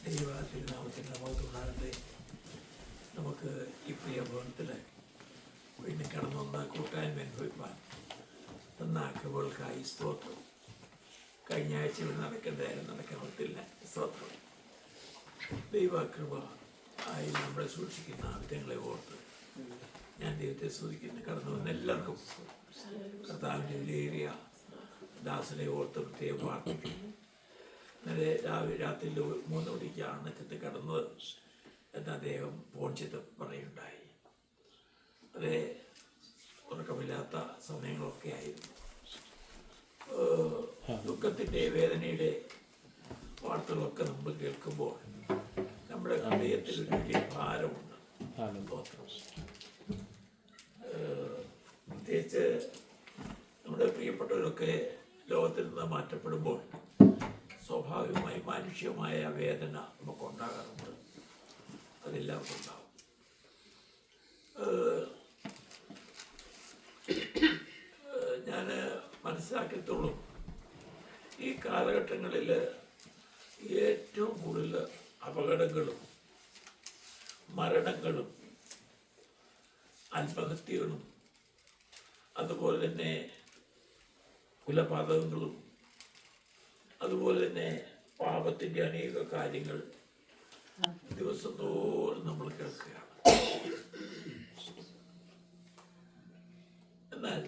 ദൈവത്തിൻ്റെ നാമത്തിൻ്റെ നമുക്ക് ഈ പ്രിയ ഭവനത്തിൽ വീണ്ടും കടന്നു വന്ന കൂട്ടായ്മ അനുഭവിപ്പാൻ തന്ന കൃപകൾക്കായി സ്തോത്രം. കഴിഞ്ഞ ആഴ്ച ഇവിടെ നടക്കേണ്ടതായിരുന്നു, നടക്കാൻ പറ്റില്ല. സ്തോത്രം. ദൈവകൃപ ആയി നമ്മളെ സൂക്ഷിക്കുന്ന വിധങ്ങളെ ഓർത്ത് ഞാൻ ദൈവത്തെ സ്തുതിക്കുന്നു. കടന്നു വന്ന എല്ലാവർക്കും കർത്താവിൻ്റെ വിലയേറിയ ദാസനെ ഓർത്ത് പ്രത്യേകം പ്രാർത്ഥിക്കുന്നു. ഇന്നലെ രാത്രിയിൽ 3 മണിക്കാണ് ചെന്ന് കടന്നത് എന്ന് അദ്ദേഹം ഫോൺ ചെയ്ത് പറയുണ്ടായി. അതേ ഉറക്കമില്ലാത്ത സമയങ്ങളൊക്കെ ആയിരുന്നു. ദുഃഖത്തിൻ്റെ വേദനയുടെ വാർത്തകളൊക്കെ നമ്മൾ കേൾക്കുമ്പോൾ നമ്മുടെ ഹൃദയത്തിൽ ഒരു വലിയ ഭാരമുണ്ട്. പ്രത്യേകിച്ച് നമ്മുടെ പ്രിയപ്പെട്ടവരൊക്കെ ലോകത്തിൽ നിന്ന് മാറ്റപ്പെടുമ്പോൾ സ്വാഭാവികമായി മാനുഷികമായ വേദന നമുക്കുണ്ടാകാറുണ്ട്. അതെല്ലാവർക്കും ഉണ്ടാകും. ഞാൻ മനസ്സിലാക്കിയത്തോളും ഈ കാലഘട്ടങ്ങളിൽ ഏറ്റവും കൂടുതൽ അപകടങ്ങളും മരണങ്ങളും ആത്മഹത്യകളും അതുപോലെ തന്നെ കുലപാതകങ്ങളും അതുപോലെ തന്നെ പാപത്തിൻ്റെ അനേക കാര്യങ്ങൾ ദിവസം തോറും നമ്മൾ കേൾക്കുകയാണ്. എന്നാൽ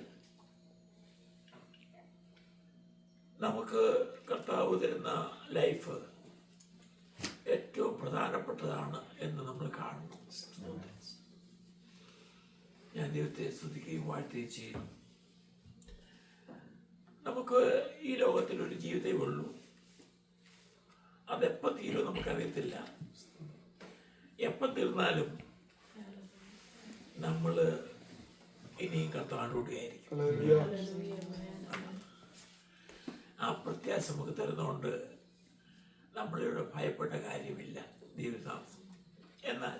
നമുക്ക് കർത്താവ് തരുന്ന ലൈഫ് ഏറ്റവും പ്രധാനപ്പെട്ടതാണ് എന്ന് നമ്മൾ കാണുന്നു. ഞാൻ ദൈവത്തെ സ്തുതിക്കുകയും വാഴ്ത്തുകയും ചെയ്യുന്നു. നമുക്ക് ഈ ലോകത്തിലൊരു ജീവിതമേ ഉള്ളൂ. അതെപ്പോൾ തീരും നമുക്കറിയത്തില്ല. എപ്പം തീർന്നാലും നമ്മൾ ഇനിയും കർത്താവിനോടുകയായിരിക്കും. ആ പ്രത്യാശ നമുക്ക് തരുന്നതുകൊണ്ട് നമ്മളിവിടെ ഭയപ്പെട്ട കാര്യമില്ല ജീവിതാംശം. എന്നാൽ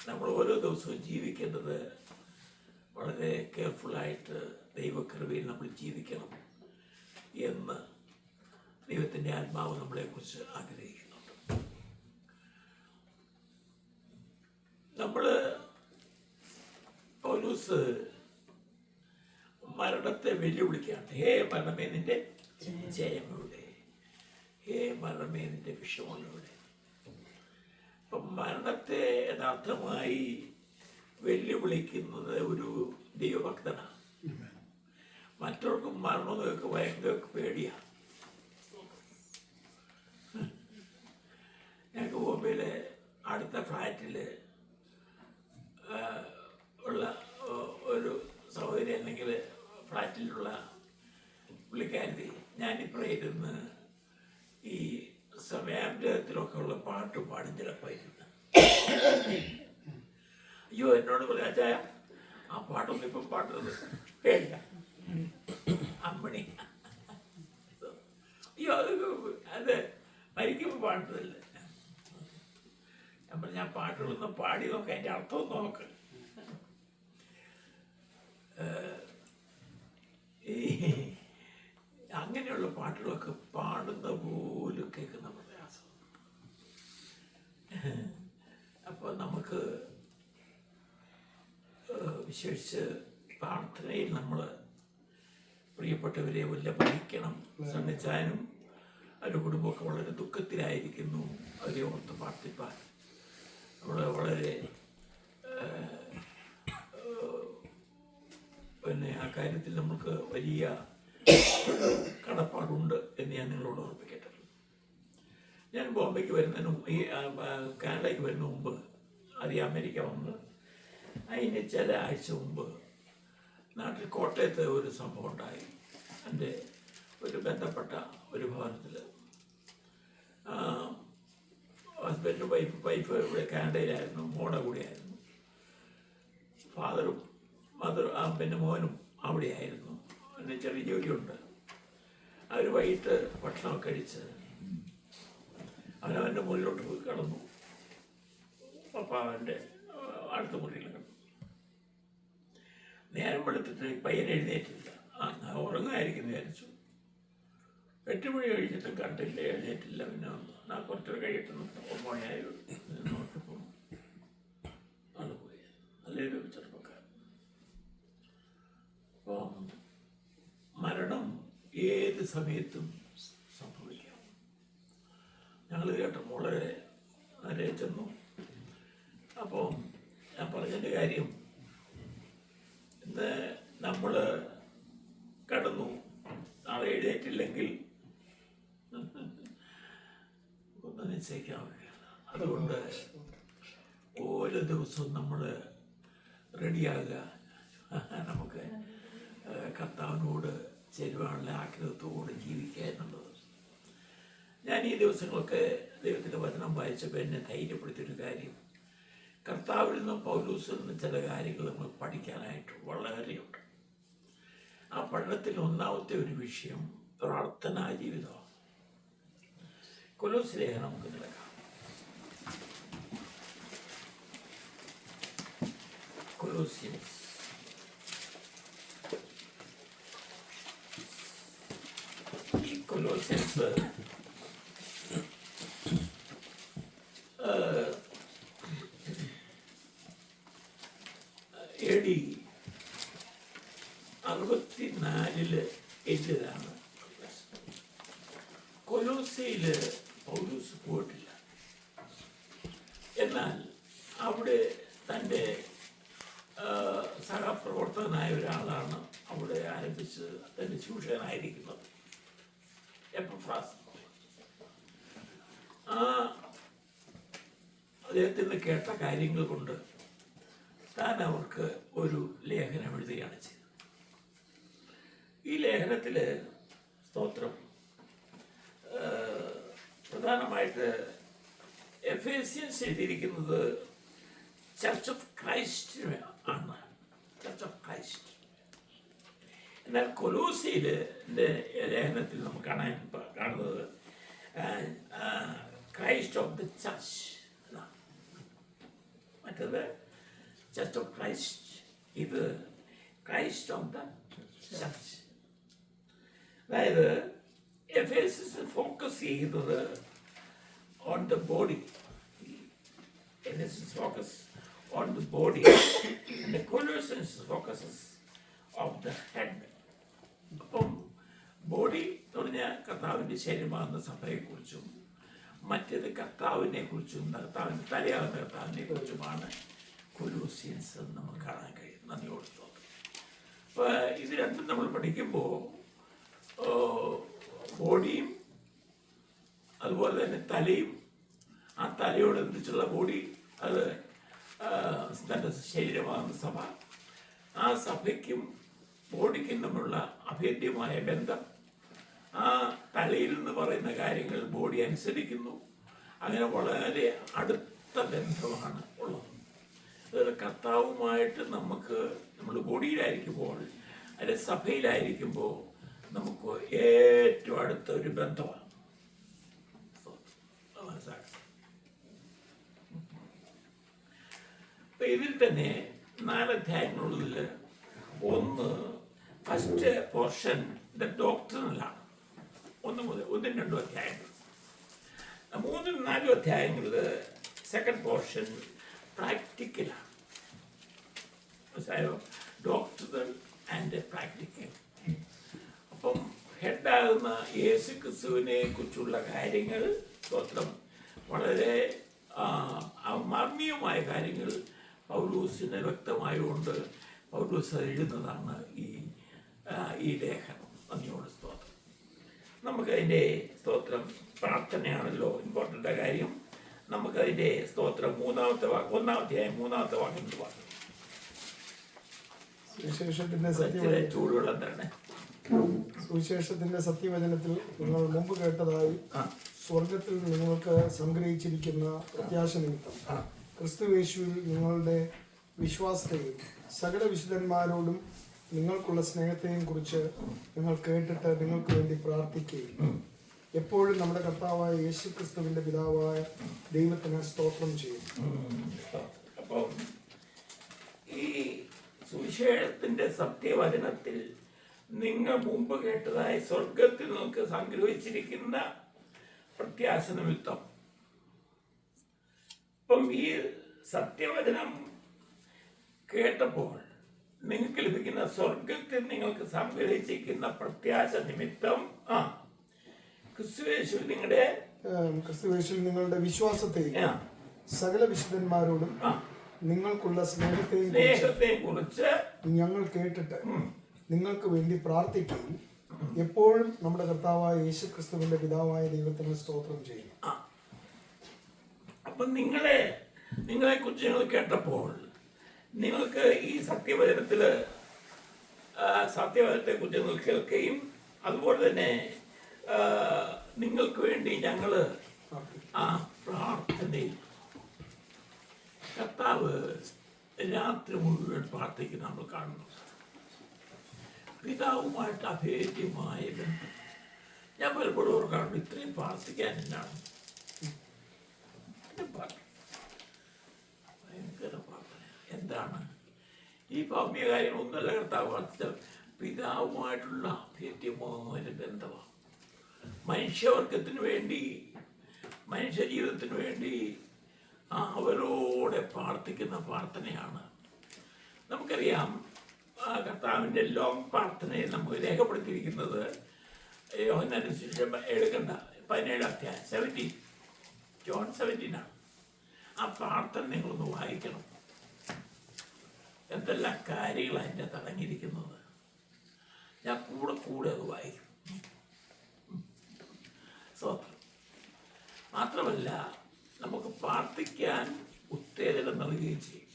നമ്മൾ ഓരോ ദിവസവും ജീവിക്കേണ്ടത് വളരെ കെയർഫുള്ളായിട്ട് ദൈവകൃപയിൽ നമ്മൾ ജീവിക്കണം എന്ന് ദൈവത്തിൻ്റെ ആത്മാവ് നമ്മളെക്കുറിച്ച് ആഗ്രഹിക്കുന്നുണ്ട്. നമ്മൾ പൗലോസ് മരണത്തെ വെല്ലുവിളിക്കുകയാണ്. ഹേ മരണമേ, നിന്റെ ജയമെവിടെ? ഹേ മരണമേ, നിന്റെ വിഷമമെവിടെ? അപ്പം മരണത്തെ യഥാർത്ഥമായി വെല്ലുവിളിക്കുന്നത് ഒരു ദൈവഭക്തനാണ്. മറ്റവർക്കും മരണമെന്നൊക്കെ ഭയങ്കര പേടിയാണ്. ഞങ്ങൾക്ക് ബോംബെയിലെ അടുത്ത ഫ്ലാറ്റിൽ ഉള്ള ഒരു സൗകര്യം അല്ലെങ്കിൽ ഫ്ലാറ്റിലുള്ള പുള്ളിക്കാരി ഞാനിപ്പോൾ ഇരുന്ന് ഈ സമയാന്തരത്തിലൊക്കെ ഉള്ള പാട്ട് പാടും. ചിലപ്പോൾ ഇരുന്ന് അയ്യോ എന്നോട് പറയാച്ചായ ആ പാട്ടൊന്നും ഇപ്പം പാടുന്നത് കേൾക്ക അമ്മണി. അയ്യോ അത് മരിക്കുമ്പോൾ പാടുന്നതല്ലേ. ഞാൻ പാട്ടുകളൊന്നും പാടി നോക്കാം, അതിൻ്റെ അർത്ഥം നോക്ക്. ഈ അങ്ങനെയുള്ള പാട്ടുകളൊക്കെ പാടുന്ന പോലും കേൾക്കുന്ന പ്രയാസം. അപ്പോൾ നമുക്ക് വിശേഷിച്ച് പ്രാർത്ഥനയിൽ നമ്മൾ പ്രിയപ്പെട്ടവരെ വല്ല വഹിക്കണം. സണ്ണിച്ചാനും അവരുടെ കുടുംബമൊക്കെ വളരെ ദുഃഖത്തിലായിരിക്കുന്നു. അവരെ ഓർത്ത് പ്രാർത്ഥിപ്പാൻ നമ്മൾ വളരെ പിന്നെ ആ കാര്യത്തിൽ നമുക്ക് വലിയ കടപ്പാടുണ്ട് എന്ന് ഞാൻ നിങ്ങളോട് ഓർമ്മിക്കട്ടെ. ഞാൻ ബോംബെക്ക് വരുന്നതിന് ഈ കാനഡയ്ക്ക് വരുന്ന മുമ്പ് ആദ്യം അമേരിക്ക വന്ന് അതിന് ചില ആഴ്ച മുമ്പ് നാട്ടിൽ കോട്ടയത്ത് ഒരു സംഭവം ഉണ്ടായി. എൻ്റെ ഒരു ബന്ധപ്പെട്ട ഒരു ഭവനത്തിൽ ഹസ്ബൻഡും വൈഫ് ഇവിടെ കാനഡയിലായിരുന്നു, മോടെ കൂടെയായിരുന്നു. ഫാദറും മദറും പിന്നെ മോനും അവിടെയായിരുന്നു. അതിന് ചെറിയ ജോലിയുണ്ട്. അവർ വൈകിട്ട് ഭക്ഷണമൊക്കെ കഴിച്ച് അവനവൻ്റെ മുറിയിലോട്ട് പോയി കിടന്നു. പപ്പ അവൻ്റെ അടുത്ത മുറിയിൽ കിടന്നു. നേരം വെളുത്തിട്ട് പയ്യൻ എഴുന്നേറ്റില്ല. ഉറങ്ങായിരിക്കും വിചാരിച്ചു. 8 മണി കഴിഞ്ഞിട്ടും കണ്ടില്ല, എഴുന്നേറ്റില്ല. പിന്നെ ഞാൻ കുറച്ചുകൂടെ കഴിയിട്ട് 9 മണിയായി നോക്കിയപ്പോൾ ആള് പോയി. നല്ലൊരു ചെറുപ്പക്കാരൻ. അപ്പം മരണം ഏത് സമയത്തും സംഭവിക്കാം. ഞങ്ങൾ കേട്ട മോളെ നേരെ ചെന്നു. അപ്പോൾ ഞാൻ പറഞ്ഞതിൻ്റെ കാര്യം, ഇന്ന് നമ്മൾ കടന്നു, നാളെ എഴുന്നേറ്റില്ലെങ്കിൽ ഒന്ന് നിശ്ചയിക്കാൻ വഴിയാണ്. അതുകൊണ്ട് ഓരോ ദിവസവും നമ്മൾ റെഡിയാകുക, നമുക്ക് കർത്താവിനോട് ചേരുവാനുള്ള ആഗ്രഹത്തോടെ ജീവിക്കുക എന്നുള്ളത്. ഞാൻ ഈ ദിവസങ്ങളൊക്കെ ദൈവത്തിൻ്റെ വചനം വായിച്ചപ്പോൾ എന്നെ ധൈര്യപ്പെടുത്തിയൊരു കാര്യം, കർത്താവിൽ നിന്നും പൗലോസിൽ നിന്നും ചില കാര്യങ്ങൾ നമ്മൾ പഠിക്കാനായിട്ട് വളരെയുണ്ട്. ആ പഠനത്തിൽ ഒന്നാമത്തെ ഒരു വിഷയം പ്രാർത്ഥനാ ജീവിതമാണ്. കൊലോസ്യ ലേഖനം നമുക്ക് നിൽക്കാം. കൊലോസ്യൻസ് കൊലോസ്യൻസ് AD 64 എഴുതിയതാണ്. കൊലോസ്യയിൽ പൗലോസ് പോയിട്ടില്ല. എന്നാൽ അവിടെ തൻ്റെ സഹപ്രവർത്തകനായ ഒരാളാണ് അവിടെ ആരംഭിച്ച് തൻ്റെ ശുശ്രൂഷകനായിരിക്കുന്നത്, എപ്പഫ്രാസ്. അദ്ദേഹത്തിന് കേട്ട കാര്യങ്ങൾ കൊണ്ട് താൻ അവർക്ക് ഒരു ലേഖനം എഴുതുകയാണ് ചെയ്തത്. ഈ ലേഖനത്തിൽ സ്തോത്രം പ്രധാനമായിട്ട് എഫേസ്യൻസ് എഴുതിയിരിക്കുന്നത് ചർച്ച് ഓഫ് ക്രൈസ്റ്റ് ആണ്, ചർച്ച് ഓഫ് ക്രൈസ്റ്റ്. എന്നാൽ കൊലോസ്യയിലെ ലേഖനത്തിൽ നമുക്ക് കാണുന്നത് ക്രൈസ്റ്റ് ഓഫ് ദ ചർച്ച് എന്നാണ്. മറ്റത് ചർച്ച് ഓഫ് ക്രൈസ്റ്റ്, ഇത് ക്രൈസ്റ്റ് ഓഫ് ദ ചർച്ച്. അതായത് എഫേസസ് ഫോക്കസ് ചെയ്യുന്നത് on the body, Ephesus focus on the body, and Colossians focuses of the head. അപ്പം ബോഡി എന്ന് പറഞ്ഞാൽ കർത്താവിൻ്റെ ശരീരമാകുന്ന സഭയെക്കുറിച്ചും, മറ്റേത് കർത്താവിനെ കുറിച്ചും, കർത്താവിൻ്റെ തലയാകുന്ന കർത്താവിനെ കുറിച്ചുമാണ് കൊലോസിയൻസ് എന്ന് നമുക്ക് കാണാൻ കഴിയും. നന്ദിയോട് സ്തോത്രം. അപ്പോൾ ഇത് രണ്ടും നമ്മൾ പഠിക്കുമ്പോൾ ബോഡിയും അതുപോലെ തന്നെ തലയും, ആ തലയോടനുസരിച്ചുള്ള ബോഡി, അത് തൻ്റെ ശരീരമാകുന്ന സഭ, ആ സഭയ്ക്കും ബോഡിക്കും തമ്മിലുള്ള അഭേദ്യമായ ബന്ധം, ആ തലയിൽ നിന്ന് പറയുന്ന കാര്യങ്ങൾ ബോഡി അനുസരിക്കുന്നു. അങ്ങനെ വളരെ അടുത്ത ബന്ധമാണ് ഉള്ളത്. അതായത് കർത്താവുമായിട്ട് നമുക്ക് നമ്മൾ ബോഡിയിലായിരിക്കുമ്പോൾ, അതിൻ്റെ സഭയിലായിരിക്കുമ്പോൾ നമുക്ക് ഏറ്റവും അടുത്ത ഒരു ബന്ധമാണ്. മനസ്സിലാക്കാം. അപ്പം ഇതിൽ തന്നെ 4 അധ്യായങ്ങളുള്ളതിൽ ഒന്ന് ഫസ്റ്റ് പോർഷൻ ദ ഡോക്ട്രിനലാണ്. 1 മുതൽ 1-2 അധ്യായങ്ങൾ. 3-4 അധ്യായങ്ങളിൽ സെക്കൻഡ് പോർഷൻ പ്രാക്ടിക്കലാണ്. മനസ്സിലായോ? Doctrinal and practical. അപ്പം ഹെഡാകുന്ന യേശു ക്രിസ്തുവിനെ കുറിച്ചുള്ള കാര്യങ്ങൾ സ്തോത്രം വളരെ മർമ്മീയമായ കാര്യങ്ങൾ പൗലോസിന് വ്യക്തമായതുകൊണ്ട് പൗലോസ് എഴുതുന്നതാണ് ഈ ലേഖനം. നന്ദിയോട് സ്തോത്രം. നമുക്കതിൻ്റെ സ്തോത്രം പ്രാർത്ഥനയാണല്ലോ ഇമ്പോർട്ടൻ്റ് കാര്യം. നമുക്കതിൻ്റെ സ്തോത്രം 1-ാം അധ്യായം 3-ാമത്തെ വാക്യം വായിക്കാം. ചൂടുവെള്ളം തന്നെ. സുവിശേഷത്തിന്റെ സത്യവചനത്തിൽ നിങ്ങൾ മുമ്പ് കേട്ടതായി സ്വർഗത്തിൽ നിങ്ങൾക്ക് സംഗ്രഹിച്ചിരിക്കുന്ന പ്രത്യാശ നിമിത്തം ക്രിസ്തുയേശുവിൽ നിങ്ങളുടെ വിശ്വാസത്തെയും സകല വിശുദ്ധന്മാരോടും നിങ്ങൾക്കുള്ള സ്നേഹത്തെയും കുറിച്ച് നിങ്ങൾ കേട്ടിട്ട് നിങ്ങൾക്ക് വേണ്ടി പ്രാർത്ഥിക്കുകയും എപ്പോഴും നമ്മുടെ കർത്താവായ യേശു ക്രിസ്തുവിന്റെ പിതാവായ ദൈവത്തിന് സ്തോത്രം ചെയ്യും. അപ്പം ഈ സുവിശേഷത്തിന്റെ സത്യവചനത്തിൽ നിങ്ങൾ മുമ്പ് കേട്ടതായി സ്വർഗത്തിൽ നിങ്ങൾക്ക് സംഗ്രഹിച്ചിരിക്കുന്ന പ്രത്യാശ നിമിത്തം. ഇപ്പം ഈ സത്യവചനം കേട്ടപ്പോൾ നിങ്ങൾക്ക് ലഭിക്കുന്ന സ്വർഗത്തിൽ നിങ്ങൾക്ക് സംഗ്രഹിച്ചിരിക്കുന്ന പ്രത്യാശ നിമിത്തം ക്രിസ്തുയേശുവിൽ നിങ്ങളുടെ വിശ്വാസത്തെയും സകല വിശുദ്ധന്മാരോടും നിങ്ങൾക്കുള്ള സ്നേഹത്തെയും കുറിച്ച് ഞങ്ങൾ കേട്ടിട്ട് നിങ്ങൾക്ക് വേണ്ടി പ്രാർത്ഥിക്കുകയും എപ്പോഴും നമ്മുടെ കർത്താവായ യേശു ക്രിസ്തുവിന്റെ പിതാവായ ദൈവത്തിന് സ്തോത്രം ചെയ്യും. അപ്പം നിങ്ങളെ കുറിച്ച് ഞങ്ങൾ കേട്ടപ്പോൾ നിങ്ങൾക്ക് ഈ സത്യവചനത്തെ കുറിച്ച് നിങ്ങൾ കേൾക്കുകയും അതുപോലെ തന്നെ നിങ്ങൾക്ക് വേണ്ടി ഞങ്ങൾ പ്രാർത്ഥനയിൽ കർത്താവ് രാത്രി മുഴുവൻ പ്രാർത്ഥിക്കുന്ന നമ്മൾ കാണുന്നു. പിതാവുമായിട്ട് അഭേദ്യമായ ബന്ധം. ഞാൻ പലപ്പോഴും ഓർക്കാറുണ്ട്, ഇത്രയും പ്രാർത്ഥിക്കാൻ എന്നാണ് ഭയങ്കര പ്രാർത്ഥന. എന്താണ് ഈ ഭൗമ്യ കാര്യങ്ങളൊന്നുമല്ല കർത്താവ് പ്രാർത്ഥിച്ച പിതാവുമായിട്ടുള്ള അഭേദ്യമായ ബന്ധമാണ്. മനുഷ്യവർഗത്തിന് വേണ്ടി, മനുഷ്യജീവിതത്തിന് വേണ്ടി അവരോടെ പ്രാർത്ഥിക്കുന്ന പ്രാർത്ഥനയാണ്. നമുക്കറിയാം കർത്താവിൻ്റെ ലോങ് പ്രാർത്ഥനയെ നമുക്ക് രേഖപ്പെടുത്തിയിരിക്കുന്നത് യോഹന്നാന്റെ സുവിശേഷം എടുക്കണ്ട 17 അധ്യായം 17 ജോൺ 17 ആ പ്രാർത്ഥന നിങ്ങളൊന്ന് വായിക്കണം. എന്തെല്ലാം കാര്യങ്ങളാണ് അതിൻ്റെ തടങ്ങിയിരിക്കുന്നത്. ഞാൻ കൂടെ അത് വായിക്കും. സ്വത്രം മാത്രമല്ല നമുക്ക് പ്രാർത്ഥിക്കാൻ ഉത്തേജനം നൽകുകയും ചെയ്യും.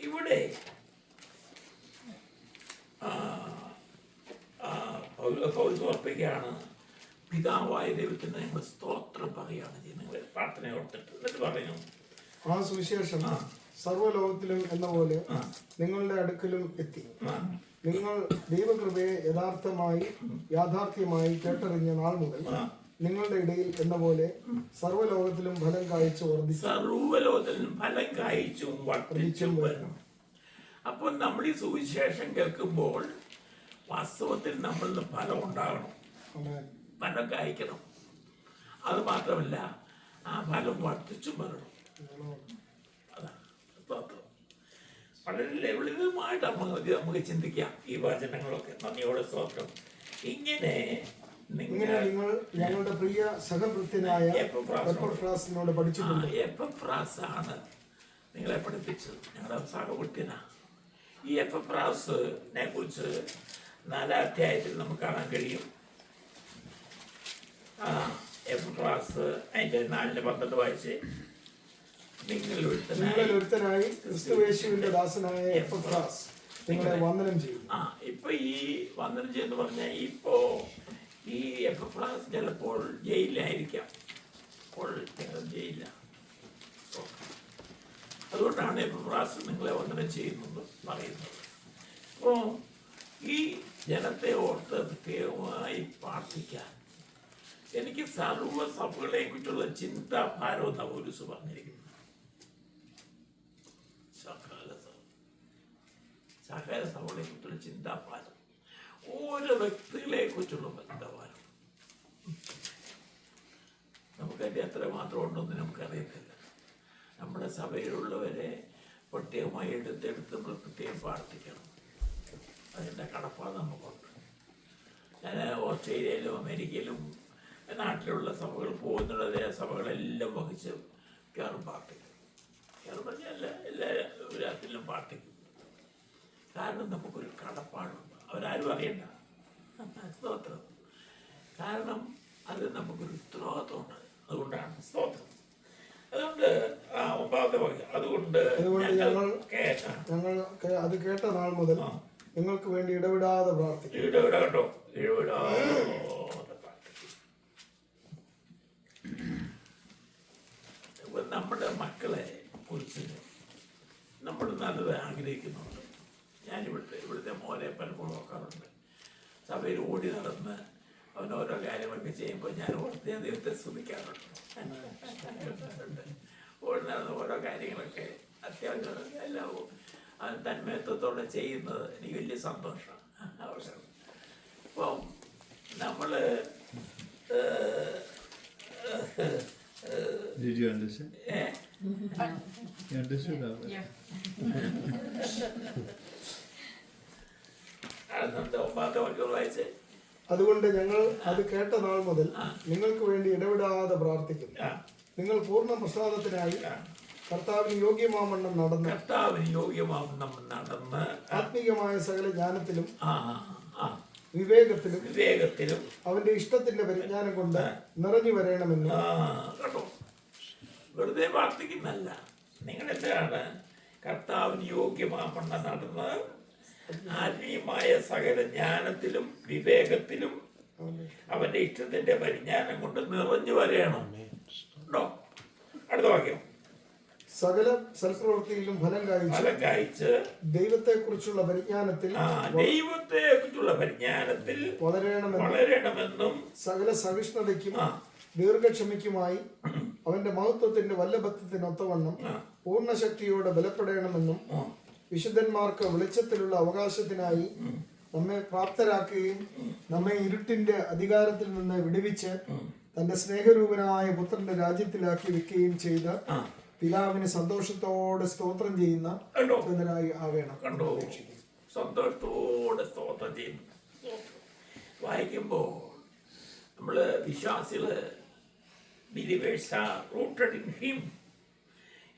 ഇവിടെ ഓർപ്പിക്കുകയാണ്, പിതാവായ ദൈവത്തിന് നിങ്ങൾ സ്തോത്രം പറയുകയാണ് ചെയ്യുന്നത്. പ്രാർത്ഥന ഓർത്തിട്ട് എന്നിട്ട് പറയുന്നു, ആ സുവിശേഷം സർവ്വലോകത്തിലും എന്ന പോലെ നിങ്ങളുടെ അടുക്കലും എത്തി. നിങ്ങൾ ദൈവകൃപയെ യാഥാർത്ഥ്യമായി കേട്ടറിഞ്ഞ നാൾ മുതൽ നിങ്ങളുടെ ഇടയിൽ എന്ന പോലെ സർവ്വലോകത്തിലും ഫലം കായ്ച്ചു വർദ്ധിച്ചും വരണം. അപ്പോൾ നമ്മൾ ഈ സുവിശേഷം കേൾക്കുമ്പോൾ വാസ്തവത്തിൽ നമ്മളിൽ ഫലം ഉണ്ടാകണം, ഫലം കായ്ക്കണം. അത് മാത്രമല്ല ആ ഫലം വർദ്ധിച്ചും വരണം. വളരെ ലളിതമായിട്ട് നമുക്ക് ചിന്തിക്കാം ഈ വചനങ്ങളൊക്കെ. നന്ദിയോടെ സ്തോത്രം. ഇങ്ങനെ നിങ്ങൾ ഞങ്ങളുടെ പ്രിയ സഹഭൃത്യനായ എപ്പഫ്രാസിനോട് പഠിച്ചിട്ടുണ്ട്. എപ്പഫ്രാസാണ് നിങ്ങളെ പഠിപ്പിച്ചത്, ഞങ്ങളുടെ സഹഭൃത്യനാണ്. ഈ എപ്പഫ്രാസിനെ കുറിച്ച് 4 അധ്യായത്തിൽ നമുക്ക് കാണാൻ കഴിയും. എപ്പഫ്രാസ് അതിന്റെ 4:12 വായിച്ച്, നിങ്ങളിൽ ഒരുത്തനായി ക്രിസ്തുയേശുവിന്റെ ദാസനായ എപ്പഫ്രാസ് നിങ്ങളെ വന്ദനം ചെയ്യും. ഇപ്പൊ ഈ വന്ദനം ചെയ്യുന്ന പറഞ്ഞാൽ ഇപ്പോ ഈ എപ്പഫ്രാസ് ചിലപ്പോൾ ജയിലിലായിരിക്കാം. ജയിലില്ല. അതുകൊണ്ടാണ് എപ്പഫ്രാസ് നിങ്ങളെ വന്ദനം ചെയ്യുന്നത് പറയുന്നത്. അപ്പോൾ ഈ ജനത്തെ ഓർത്ത് പ്രത്യേകമായി പ്രാർത്ഥിക്കാൻ എനിക്ക് സർവ്വസഭകളെ കുറിച്ചുള്ള ചിന്താഭാരം എന്ന പൗലോസ് പറഞ്ഞിരിക്കുന്നു. സകല സഭകളെ കുറിച്ചുള്ള ചിന്താഭാരം, ഓരോ വ്യക്തികളെ കുറിച്ചുള്ള ചിന്താഭാരം. നമുക്കതിൻ്റെ എത്ര മാത്രം ഉണ്ടെന്ന് നമുക്കറിയത്തില്ല. നമ്മുടെ സഭയിലുള്ളവരെ പ്രത്യേകമായി എടുത്തെടുത്ത് നമ്മൾ പ്രത്യേകം പ്രാർത്ഥിക്കണം. അതിൻ്റെ കടപ്പാട് നമുക്കുണ്ട്. ഞാൻ ഓസ്ട്രേലിയയിലും അമേരിക്കയിലും നാട്ടിലുള്ള സഭകൾ പോകുന്നുള്ളത് സഭകളെല്ലാം വഹിച്ച് കയറും പ്രാർത്ഥിക്കും. കയറും പറഞ്ഞല്ല, എല്ലാ രാത്രിയിലും പ്രാർത്ഥിക്കും. കാരണം നമുക്കൊരു കടപ്പാടുണ്ട്, അവരാരും അറിയണ്ട. സ്തോത്രം. കാരണം അത് നമുക്കൊരു ഉത്തരവാദിത്വമുണ്ട്. അതുകൊണ്ടാണ് സ്തോത്രം. അതുകൊണ്ട് 9ാമത്തെ വാക്യം, അതുകൊണ്ട് ഞങ്ങൾ അത് കേട്ട നാൾ മുതൽ നിങ്ങൾക്ക് വേണ്ടി ഇടവിടാതെ പ്രാർത്ഥിക്കും. ഇടവിടാതെ നമ്മുടെ മക്കളെ കുറിച്ച് നമ്മൾ നല്ലത് ആഗ്രഹിക്കുന്നുണ്ട്. ഇവിടുത്തെ മോനെ പലപ്പോഴും നോക്കാറുണ്ട്. സഭയിൽ ഓടി നടന്ന് അവൻ ഓരോ കാര്യങ്ങളൊക്കെ ചെയ്യുമ്പോൾ ഞാൻ ഓർത്ത് ദൈവത്തെ സ്തുതിക്കാറുണ്ട്. ഓടി നടന്ന് ഓരോ കാര്യങ്ങളൊക്കെ അത്യാവശ്യം എല്ലാം അവൻ തന്മയത്വത്തോടെ ചെയ്യുന്നത് എനിക്ക് വലിയ സന്തോഷമാണ്. അപ്പം നമ്മൾ Did you understand? You understood that? Yeah. ഒമ്പതാമത്തെ മണിക്കൂർ വായിച്ചേ. അതുകൊണ്ട് ഞങ്ങൾ അത് കേട്ട നാൾ മുതൽ നിങ്ങൾക്ക് വേണ്ടി ഇടപെടാതെ പ്രാർത്ഥിക്കുന്നു. ആ, നിങ്ങൾ പൂർണ്ണ പ്രസാദത്തിനായി കർത്താവിന് യോഗ്യമാവണ്ണം നടന്ന് കർത്താവിന് യോഗ്യമാവും നമ്മൾ നടന്ന് ആത്മീയമായ സകല ജ്ഞാനത്തിലും ആ ആ വിവേകത്തിലും വിവേകത്തിലും അവന്റെ ഇഷ്ടത്തിന്റെ പരിജ്ഞാനം കൊണ്ട് നിറഞ്ഞു വരണമെന്നും കേട്ടോ, വെറുതെ പ്രാർത്ഥിക്കുന്നല്ല. നിങ്ങൾ എന്താണ് കർത്താവിന് യോഗ്യമാവണ്ണം നടന്ന് ആത്മീയമായ സകല ജ്ഞാനത്തിലും വിവേകത്തിലും അവന്റെ ഇഷ്ടത്തിന്റെ പരിജ്ഞാനം കൊണ്ട് നിറഞ്ഞു വരയണം. കേട്ടോ, അടുത്ത വാക്യം. സകല സൽപ്രവൃത്തിയിലും ഫലം കായ്ച്ച് ദൈവത്തെക്കുറിച്ചുള്ള പരിജ്ഞാനത്തിൽ ദൈവത്തെക്കുറിച്ചുള്ള പരിജ്ഞാനത്തിൽ വളരണമെന്നും സകല സഹിഷ്ണുതയ്ക്കും ദീർഘക്ഷമയ്ക്കുമായി അവന്റെ മഹത്വത്തിന്റെ വല്ലഭത്വത്തിനൊത്തവണ്ണം പൂർണ്ണശക്തിയോടെ ബലപ്പെടണമെന്നും വിശുദ്ധന്മാർക്ക് വെളിച്ചത്തിലുള്ള അവകാശത്തിനായി നമ്മെ പ്രാപ്തരാക്കുകയും നമ്മെ ഇരുട്ടിന്റെ അധികാരത്തിൽ നിന്ന് വിടുവിച്ച് തന്റെ സ്നേഹരൂപനായ പുത്രന്റെ രാജ്യത്തിലാക്കി വെക്കുകയും ചെയ്ത പിതാവിന് സന്തോഷത്തോടെ സ്തോത്രം ചെയ്യുന്ന ആകണം. കണ്ടോ, സന്തോഷത്തോടെ സ്തോത്രം ചെയ്യുന്നു. വായിക്കുമ്പോൾ നമ്മള് വിശ്വാസികള് believers are rooted in him,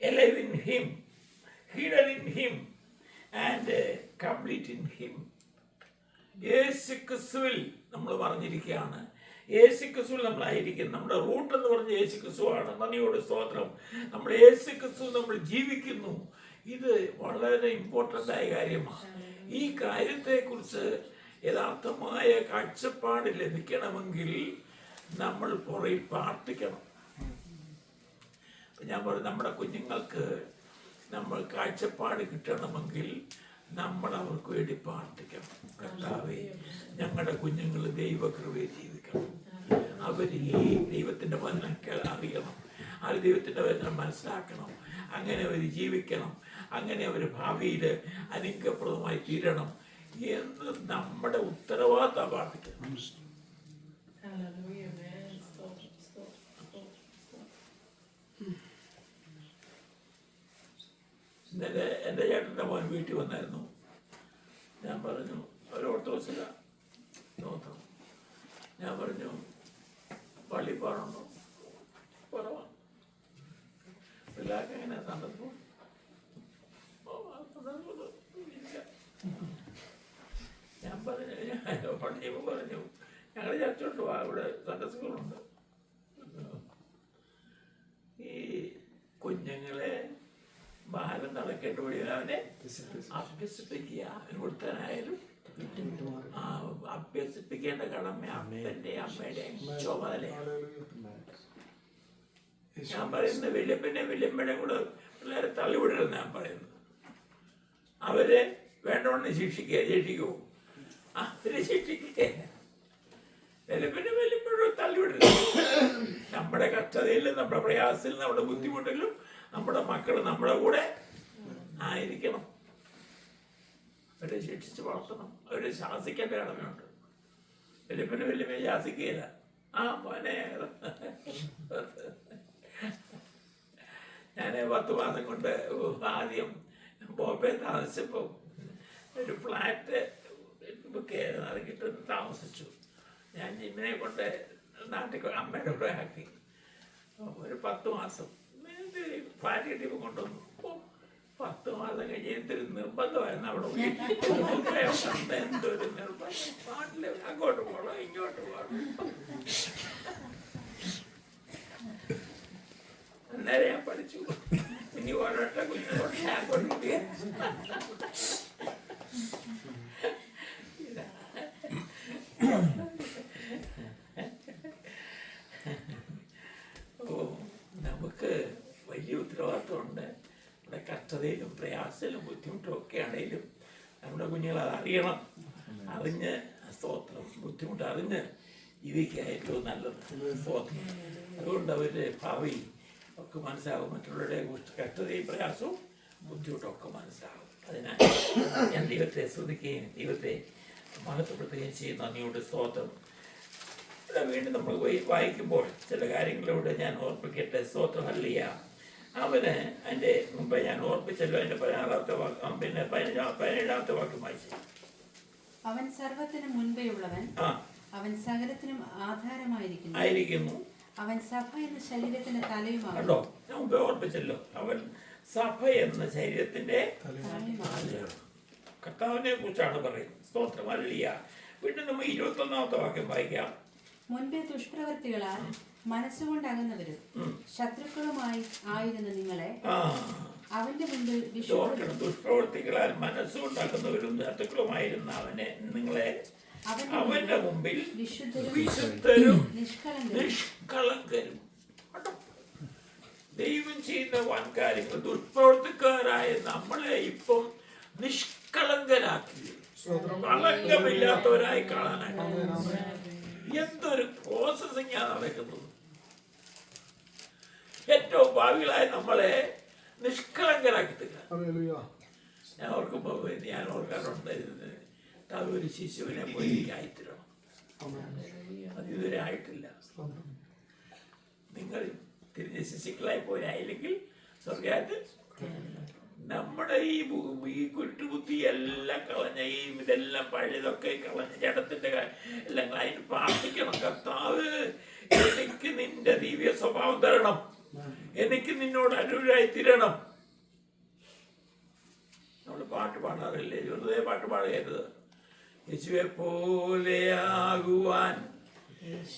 alive in him, hidden in him and complete in him. യേശുക്രിസ്തുവിൽ നമ്മൾ പറഞ്ഞിരിക്കുകയാണ്. യേശുക്രിസ്തുവിൽ നമ്മളായിരിക്കും. നമ്മുടെ റൂട്ട് എന്ന് പറഞ്ഞ യേശുക്രിസ്തുവാണ്. നന്ദിയോട് സ്തോത്രം. നമ്മൾ യേശുക്രിസ്തു നമ്മൾ ജീവിക്കുന്നു. ഇത് വളരെ ഇമ്പോർട്ടൻ്റ് ആയ കാര്യമാണ്. ഈ കാര്യത്തെക്കുറിച്ച് യഥാർത്ഥമായ കാഴ്ചപ്പാട് ലഭിക്കണമെങ്കിൽ നമ്മൾ പുറകിൽ പ്രാർത്ഥിക്കണം. ഞാൻ പറയും, നമ്മുടെ കുഞ്ഞുങ്ങൾക്ക് നമ്മൾ കാഴ്ചപ്പാട് കിട്ടണമെങ്കിൽ നമ്മൾ അവർക്ക് വേണ്ടി പ്രാർത്ഥിക്കണം. കർത്താവേ, ഞങ്ങളുടെ കുഞ്ഞുങ്ങൾ ദൈവകൃപയെ ജീവിക്കണം. അവർ ഈ ദൈവത്തിൻ്റെ വചനങ്ങൾ അറിയണം. അവർ ദൈവത്തിൻ്റെ വചനം മനസ്സിലാക്കണം. അങ്ങനെ അവർ ജീവിക്കണം. അങ്ങനെ അവർ ഭാവിയിൽ അനുഗ്രഹപ്രദമായി തീരണം എന്ന് നമ്മുടെ ഉത്തരവാദിത്തം പ്രാർത്ഥിക്കണം. ഇന്നലെ എൻ്റെ ചേട്ടൻ്റെ മോൻ വീട്ടിൽ വന്നായിരുന്നു. ഞാൻ പറഞ്ഞു, ഒരു ഓർത്തഡോക്സില നോക്കണം. ഞാൻ പറഞ്ഞു, പള്ളി പോകണോ? കുറവാണ്. പിള്ളേർക്ക് എങ്ങനെ സന്ദർഭം ഞാൻ പറഞ്ഞു, പള്ളിയപ്പോൾ പറഞ്ഞു, ഞങ്ങൾ ചർച്ചോട്ട് പോവാ, ഇവിടെ സൺഡേ സ്കൂളുണ്ട്. ഈ കുഞ്ഞുങ്ങളെ ഭാരം നടക്കേണ്ട വഴി അവനെ അഭ്യസിപ്പിക്കുക. അവന് കൊടുത്താനായാലും അഭ്യസിപ്പിക്കേണ്ട കടമ അപ്പൻ്റെ അമ്മയുടെയും ചുമതലയാണ്. ഞാൻ പറയുന്നത് വല്യമ്മയുടെയും കൂടെ പിള്ളേരെ തള്ളിവിടരുത്. ഞാൻ പറയുന്നത് അവരെ വേണ്ടവണ്ണം ശിക്ഷിക്കുമോ? അവരെ ശിക്ഷിക്കുക. വല്യപ്പോഴും തള്ളിവിടരുത്. നമ്മുടെ കഷ്ടതയിലും നമ്മുടെ പ്രയാസത്തിലും നമ്മുടെ ബുദ്ധിമുട്ടിലും നമ്മുടെ മക്കൾ നമ്മുടെ കൂടെ ആയിരിക്കണം. അവരെ ശിക്ഷിച്ച് വളർത്തണം. അവരെ ശാസിക്കേണ്ട കടമയുണ്ട്. വല്യമ്മയെ ശാസിക്കുകയില്ല. മോനെ, ഞാൻ 10 മാസം കൊണ്ട് ആദ്യം ബോംബെ താമസിച്ചപ്പോൾ ഒരു ഫ്ലാറ്റ് ബുക്ക് ചെയ്ത് അത് കിട്ടുന്ന താമസിച്ചു. ഞാൻ ജിമ്മിനെ കൊണ്ട് നാട്ടിൽ അമ്മയുടെ കൂടെ ആക്കി. ഒരു 10 മാസം ഫ്ലാറ്റ് കിട്ടിയപ്പോൾ കൊണ്ടുവന്നു. 10 മാസം കഴിഞ്ഞ് എന്തൊരു നിർബന്ധമായിരുന്നു അവിടെ വീട്ടിൽ. എന്തൊരു നിർബന്ധം! നാട്ടിൽ അങ്ങോട്ട് പോകണം, ഇങ്ങോട്ട് പോകണം. അന്നേരം ഞാൻ പഠിച്ചു. ഇനി ഓരോരുത്തര കുഞ്ഞുങ്ങളോട് ഞാൻ കൊടുക്കുക. നമുക്ക് വലിയ ഉത്തരവാദിത്വമുണ്ട്. നമ്മുടെ കഷ്ടതയിലും പ്രയാസത്തിലും ബുദ്ധിമുട്ടും ഒക്കെ ആണെങ്കിലും നമ്മുടെ കുഞ്ഞുങ്ങൾ അത് അറിയണം. അറിഞ്ഞ് സ്തോത്രം ബുദ്ധിമുട്ട് അറിഞ്ഞ് ജീവിക്കുക ഏറ്റവും നല്ലത്. സ്തോത്രം. അതുകൊണ്ട് അവരുടെ ഭാവി ഒക്കെ മനസ്സിലാവും. മറ്റുള്ളവരുടെ കഷ്ടതയും പ്രയാസവും ബുദ്ധിമുട്ടൊക്കെ മനസ്സിലാവും. അതിനാൽ ഞാൻ ദൈവത്തെ സ്തുതിക്കുകയും ദൈവത്തെ മഹത്വപ്പെടുത്തുകയും ചെയ്യുന്ന നന്ദിയോട് സ്തോത്രം. ഇവിടെ വീണ്ടും നമ്മൾ വായിക്കുമ്പോൾ ചില കാര്യങ്ങളിലൂടെ ഞാൻ ഓർപ്പിക്കട്ടെ. സ്തോത്രം. ഹല്ലേലൂയ. അവന് അതിൻ്റെ മുമ്പ് ഞാൻ ഓർപ്പിച്ചല്ലോ, അതിൻ്റെ 16-ാമത്തെ വാക്യം, പിന്നെ 17-ാമത്തെ വാക്യം വായിച്ചു. അവൻ സർവ്വത്തിനും മുൻപേ ഉള്ളവൻ, അവൻ സകലത്തിനും ആധാരമായിരിക്കുന്നു. അവൻ സഭ എന്ന ശരീരത്തിന്റെ തലയുമാണ്. കണ്ടോ, ഞാൻ മുമ്പേ ഓർപ്പിച്ചല്ലോ, അവൻ സഭ എന്ന ശരീരത്തിന്റെ തലയാണ്. കർത്താവിനെ കുറിച്ചാണ് പറയുന്നത്. സ്തോത്രം. ഹല്ലേലൂയ. വീണ്ടും നമ്മൾ 21-ാമത്തെ വാക്യം വായിക്കാം. മുൻപേ ദുഷ്പ്രവൃത്തികളാൽ മനസ്സുകൊണ്ട് അകന്നവരും ശത്രുക്കളുമായി ആയിരുന്ന നിങ്ങളെ അവന്റെ മുൻപിൽ ദുഷ്പ്രവൃത്തികളാൽ മനസ്സുകൊണ്ടാക്കുന്നവരും ശത്രുക്കളുമായിരുന്ന അവനെ നിങ്ങളെ അവന്റെ മുമ്പിൽ വിശുദ്ധരും നിഷ്കളങ്കരും. ദൈവം ചെയ്യുന്ന വൻ കാര്യങ്ങൾ ദുഷ്പ്രവൃത്തിക്കാരായ നമ്മളെ ഇപ്പം നിഷ്കളങ്കരാക്കി, കളങ്കമില്ലാത്തവരായി കാണാനായിട്ട് എന്തൊരു പ്രോസസ്സിംഗ് ആണ് നടക്കുന്നത്. ഏറ്റവും ഭാവികളായ നമ്മളെ നിഷ്കളങ്കരാക്കി തരിക. ഞാൻ ഓർക്കാറുണ്ട്, ഒരു ശിശുവിനെ പോയി ആയിത്തരണം. അത് ഇതുവരെ ആയിട്ടില്ല. നിങ്ങൾ തിരിഞ്ഞ ശിശുക്കളായി പോയായില്ലെങ്കിൽ സ്വർഗാത്ത് നമ്മുടെ ഈ കുരുട്ടുബുദ്ധി എല്ലാം കളഞ്ഞ ഇതെല്ലാം പഴയതൊക്കെ കളഞ്ഞ ജഡത്തിന്റെ എല്ലാം അതിന് പ്രാർത്ഥിക്കണം. കർത്താവ്, എനിക്ക് നിന്റെ ദിവ്യ സ്വഭാവം തരണം, എനിക്ക് നിന്നോട് അനുരായി തീരണം. നമ്മൾ പാട്ട് പാടാറില്ലേ? വെറുതെ പാട്ട് പാടരുത്. യേശുവെ പോലെയാകുവാൻ,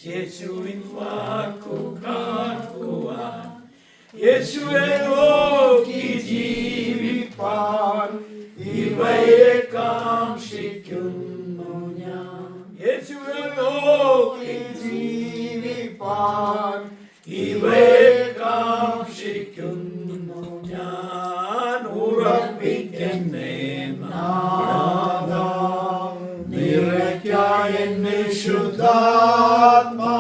യേശുവിൻ വാക്കു കാക്കുവാൻ, യേശുവെ നോക്കി ജീവിപ്പാൻ ഇവയെ കാക്ഷിക്കുന്നു ഞാൻ. യേശുവെ നോക്കി ജീവിപ്പാൻ ഇവയെ കാക്ഷിക്കുന്നു ഞാൻ. ഉറപ്പിക്കുന്നേ നാഥാ, നിറയ്ക്കായെന്നെ ശുദ്ധാത്മാ,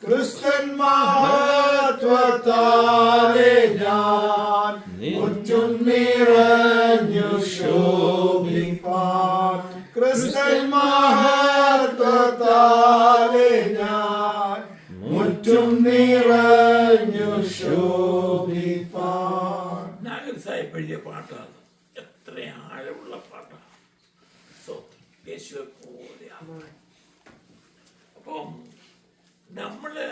ക്രിസ്തൻ മഹത്വത്താലെ ഞാൻ മുറ്റും നിറഞ്ഞു ശോഭിപ്പാൻ. ക്രിസ്തൻ മഹത്വത്താലെ ഞാൻ മുറ്റും നിറഞ്ഞു ശോഭിപ്പാൻ. നാഗർ സാഹിബ് എഴുതിയ പാട്ടാണ്. എത്ര ആഴമുള്ള പാട്ടാണ്. യേശുവെ പോലെ. അപ്പം നമ്മുടെ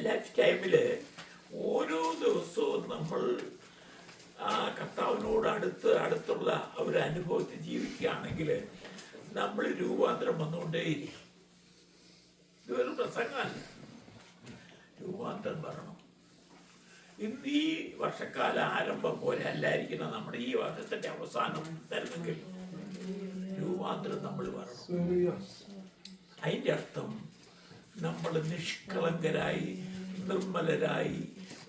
ലൈഫ് ടൈമിൽ ഓരോ ദിവസവും നമ്മൾ ആ കർത്താവിനോട് അടുത്തുള്ള ഒരു അനുഭവത്തിൽ ജീവിക്കുകയാണെങ്കിൽ നമ്മൾ രൂപാന്തരം വന്നുകൊണ്ടേയിരിക്കും. ഇതൊരു പ്രസംഗമല്ല, രൂപാന്തരം വരണം. ഇന്ന് ഈ വർഷക്കാല ആരംഭം പോലെ അല്ലായിരിക്കണം നമ്മുടെ ഈ വർഷത്തിന്റെ അവസാനം തരുന്നെങ്കിൽ രൂപാന്തരം നമ്മൾ വരണം. അതിൻ്റെ അർത്ഥം നമ്മൾ നിഷ്കളങ്കരായി, നിർമ്മലരായി,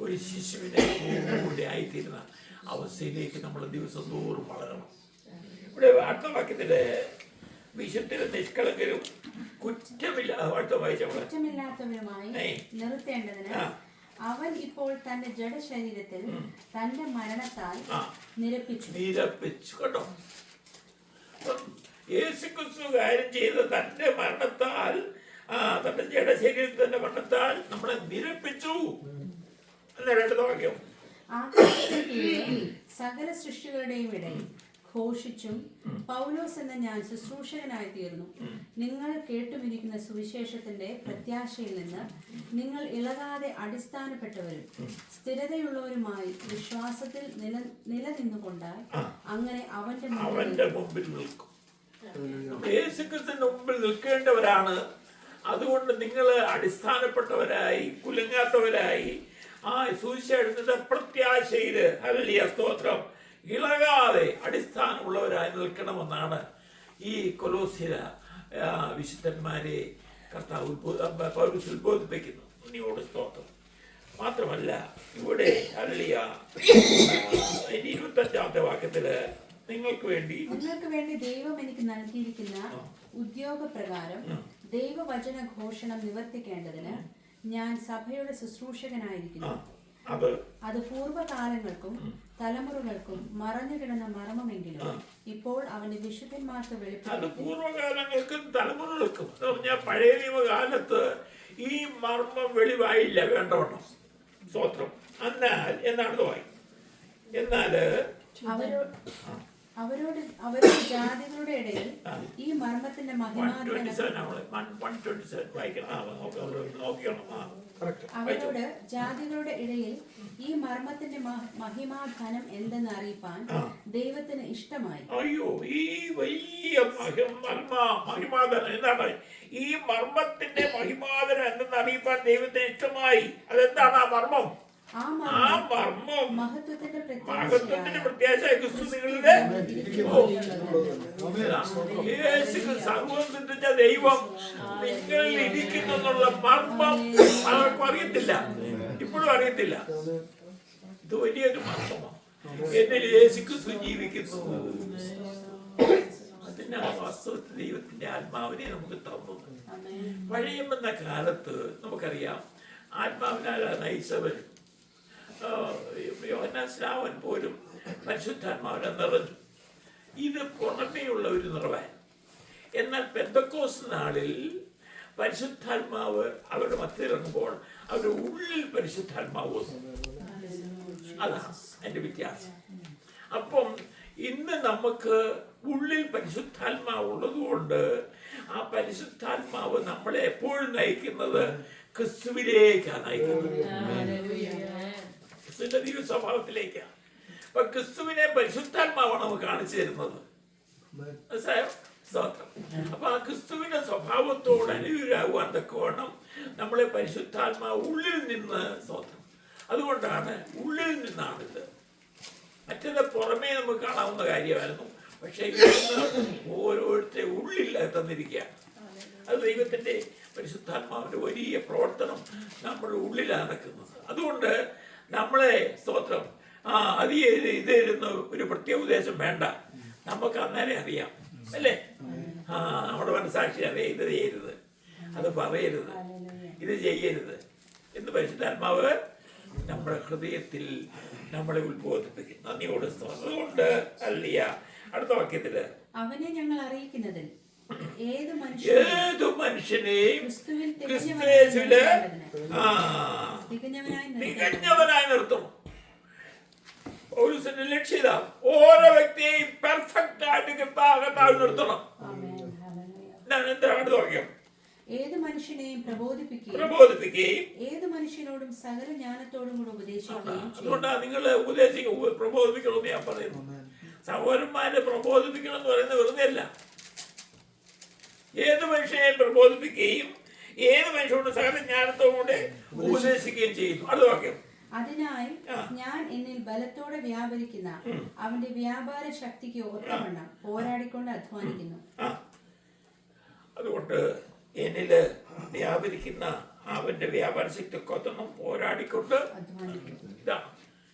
ഒരു ശിശുവിനെ പോലെ ആയിത്തീരുന്ന അവസ്ഥയിലേക്ക് നമ്മൾ ദിവസം തോറും വളരണം. ഇവിടെ അടുത്ത വാക്യത്തില് വിശുദ്ധരും നിഷ്കളങ്കരും കുറ്റമില്ലാത്തവരുമായി നിർത്തേണ്ടതിന് അവൻ ഇപ്പോൾ തന്റെ ജഡശരീരത്തിൽ തന്റെ മരണത്താൽ നിരപ്പിച്ചു. കേട്ടോ, യേശുക്രിസ്തു കാര്യം ചെയ്ത് തന്റെ മരണത്താൽ, തന്റെ ജഡശരീരത്തിന്റെ മരണത്താൽ നമ്മളെ നിരപ്പിച്ചു. എന്നൊരു വാക്യം. സകല സൃഷ്ടികളുടെയും ഇടയിൽ ഘോഷിച്ചും പൗലോസ് എന്ന ഞാൻ ശുശ്രൂഷകനായി തീർന്നു. നിങ്ങൾ കേട്ടുമിരിക്കുന്ന സുവിശേഷത്തിന്റെ പ്രത്യാശയിൽ നിന്ന് നിങ്ങൾ ഇളകാതെ അടിസ്ഥാനപ്പെട്ടവരും സ്ഥിരതയുള്ളവരുമായി വിശ്വാസത്തിൽ നിലനിന്നുകൊണ്ടാൽ അങ്ങനെ അവന്റെ മുമ്പിൽ നിൽക്കും. യേശുക്രിസ്തുവിന്റെ മുമ്പിൽ നിൽക്കേണ്ടവരാണ്. അതുകൊണ്ട് നിങ്ങൾ അടിസ്ഥാനപ്പെട്ടവരായി, കുലുങ്ങാത്തവരായി, ആ സുവിശേഷത്തിന്റെ പ്രത്യാശയില്, ഹല്ലേലൂയ, സ്തോത്രം, ഇളകാതെ അടിസ്ഥാനമുള്ളവരായി നിൽക്കണമെന്നാണ് ഈ കൊലോസ്യ വിശുദ്ധന്മാരെ കർത്താവ് പൗലോസ് ഉദ്ബോധിപ്പിക്കുന്നു. ഉണ്ണിയോട് സ്തോത്രം. മാത്രമല്ല ഇവിടെ ഹല്ലേലൂയ 25-ാമത്തെ വാക്യത്തില് നിങ്ങൾക്ക് വേണ്ടി ദൈവം എനിക്ക് നൽകിയിരിക്കുന്ന ഉദ്യോഗപ്രകാരം ദൈവവചന ഘോഷണം നിവർത്തിക്കേണ്ടതിന് ഞാൻ സഭയുടെ ശുശ്രൂഷകനായിരിക്കുന്നു. അത് പൂർവ്വകാലങ്ങൾക്കും തലമുറകൾക്കും മറഞ്ഞു കിടന്ന മർമ്മമെങ്കിലും ഇപ്പോൾ അവന്റെ വിശുദ്ധന്മാർക്ക് അത് വെളിപ്പെടുത്തി പൂർവ്വകാലങ്ങൾക്കും തലമുറകൾക്കും എന്ന് പറഞ്ഞാൽ പഴയ നിയമകാലത്ത് ഈ മർമ്മം വെളിവായില്ല വേണ്ടവണ്ണം. സ്തോത്രം. എന്നാണ് വായി. എന്നാല് അവരോട് ജാതികളുടെ ഇടയിൽ ഈ മർമ്മത്തിന്റെ മഹിമാധനം അവരോട് ജാതികളുടെ ഇടയിൽ ഈ മർമ്മത്തിന്റെ മഹിമാധനം എന്തെന്ന് അറിയിപ്പാൻ ദൈവത്തിന് ഇഷ്ടമായി. അയ്യോ, ഈ വലിയ മഹിമാധനം എന്താണ്? ഈ മർമ്മത്തിന്റെ മഹിമാധനം എന്തെന്ന് അറിയിപ്പാൻ ദൈവത്തിന് ഇഷ്ടമായി. അതെന്താണ് ആ മർമ്മം? ആ മർമ്മം മഹത്വത്തിന്റെ പ്രത്യാശ ക്രിസ്തു നിങ്ങളുടെ സർവ്വം സൃഷ്ടിച്ച ദൈവം നിങ്ങളിൽ ഇരിക്കുന്നുള്ള മർമ്മം ആർക്കും അറിയത്തില്ല, ഇപ്പോഴും അറിയത്തില്ല. ഇത് വലിയൊരു മർമ്മമാണ്. എന്നിൽ യേശു ക്രിസ്തു ജീവിക്കുന്നു. അതിനാണ് വാസ്തവത്തിൽ ദൈവത്തിന്റെ ആത്മാവിനെ നമുക്ക് തന്നത്. പഴയമെന്ന കാലത്ത് നമുക്കറിയാം, ആത്മാവിനാൽ നയിച്ചവർ യോഹന്നാൻ സ്നാപകൻ പോലും പരിശുദ്ധാത്മാവിനെ നിറഞ്ഞു. ഇത് പുറമേയുള്ള ഒരു നിറവാൻ. എന്നാൽ പെന്തക്കോസ്ത് നാളിൽ പരിശുദ്ധാത്മാവ് അവരുടെ മധ്യയിറങ്ങുമ്പോൾ അവരുടെ ഉള്ളിൽ പരിശുദ്ധാത്മാവ് വന്നു. അതാണ് എൻ്റെ വ്യത്യാസം. അപ്പം ഇന്ന് നമുക്ക് ഉള്ളിൽ പരിശുദ്ധാത്മാവ് ഉള്ളതുകൊണ്ട് ആ പരിശുദ്ധാത്മാവ് നമ്മളെ എപ്പോഴും നയിക്കുന്നത് ക്രിസ്തുവിലേക്കാണ് നയിക്കുന്നത്, ക്രിസ്തുവിന്റെ ദിവ്യ സ്വഭാവത്തിലേക്കാണ്. അപ്പൊ ക്രിസ്തുവിനെ പരിശുദ്ധാത്മാവാണ് നമുക്ക് കാണിച്ചു തരുന്നത്. സ്തോത്രം. അപ്പൊ ആ ക്രിസ്തുവിന്റെ സ്വഭാവത്തോട് അനുകൂലമാകുവാൻ തക്കവണ്ണം നമ്മളെ പരിശുദ്ധാത്മാവ് ഉള്ളിൽ നിന്ന്, സ്തോത്രം, അതുകൊണ്ടാണ് ഉള്ളിൽ നിന്നാണിത്. മറ്റേത് പുറമേ നമുക്ക് കാണാവുന്ന കാര്യമായിരുന്നു. പക്ഷേ ഓരോരുത്തരെ ഉള്ളിൽ തന്നിരിക്കുകയാണ്. അത് ദൈവത്തിന്റെ പരിശുദ്ധാത്മാവിന്റെ വലിയ പ്രവർത്തനം നമ്മുടെ ഉള്ളിലാണ് നടക്കുന്നത്. അതുകൊണ്ട് നമ്മളെ, സ്തോത്രം, ഇതായിരുന്നു ഒരു പ്രത്യേക ഉദ്ദേശം വേണ്ട. നമുക്ക് അന്നേരം അറിയാം, അല്ലേ? നമ്മുടെ മനസ്സാക്ഷി അറിയാം, ഇത് ചെയ്യരുത്, അത് പറയരുത്, ഇത് ചെയ്യരുത് എന്ന് പരിശുദ്ധാത്മാവ് നമ്മുടെ ഹൃദയത്തിൽ നമ്മളെ ഉത്ബോധിപ്പിക്കും. നന്ദിയോട് അതുകൊണ്ട് അല്ലിയ. അടുത്ത വാക്യത്തില് അവനെ ഞങ്ങൾ അറിയിക്കുന്നതിൽ ഏതു മനുഷ്യനെയും ക്രിസ്തുയേശുവില് തികഞ്ഞവനായി നിർത്തണം. പൗലോസിന്റെ ലക്ഷ്യത ഓരോ വ്യക്തിയെയും പെർഫെക്റ്റ് ആയിട്ട് കർത്താവിൽ നിർത്തണം. എന്താണ് വാക്യം? ഏത് മനുഷ്യനെയും പ്രബോധിപ്പിക്കുകയും ഏത് മനുഷ്യനോടും സകല ജ്ഞാനത്തോടും കൂടെ ഉപദേശിക്കുകയും. അതുകൊണ്ടാണ് നിങ്ങൾ പ്രബോധിപ്പിക്കണമെന്ന് ഞാൻ പറയുന്നു. സഹോദരന്മാരെ പ്രബോധിപ്പിക്കണം എന്ന് പറയുന്നത് വെറുതെ അല്ല. ഏത് മനുഷ്യനെയും പ്രബോധിപ്പിക്കുകയും ഏത് മനുഷ്യനോട് സകല ജ്ഞാനത്തോടെ ഉപദേശിക്കുകയും ചെയ്യുന്നു. അടുത്ത വാക്യം. അതിനായി ഞാൻ എന്നിൽ ബലത്തോടെ വ്യാപരിക്കുന്ന അവന്റെ വ്യാപാര ശക്തിക്ക് ഒത്തവണ്ണം പോരാടിക്കൊണ്ട് അധ്വാനിക്കുന്നു. അതുകൊണ്ട് എന്നില് വ്യാപരിക്കുന്ന അവന്റെ വ്യാപാര ശക്തിക്ക് ഒത്തവണ്ണം പോരാടിക്കൊണ്ട് അധ്വാനിക്കുന്നു.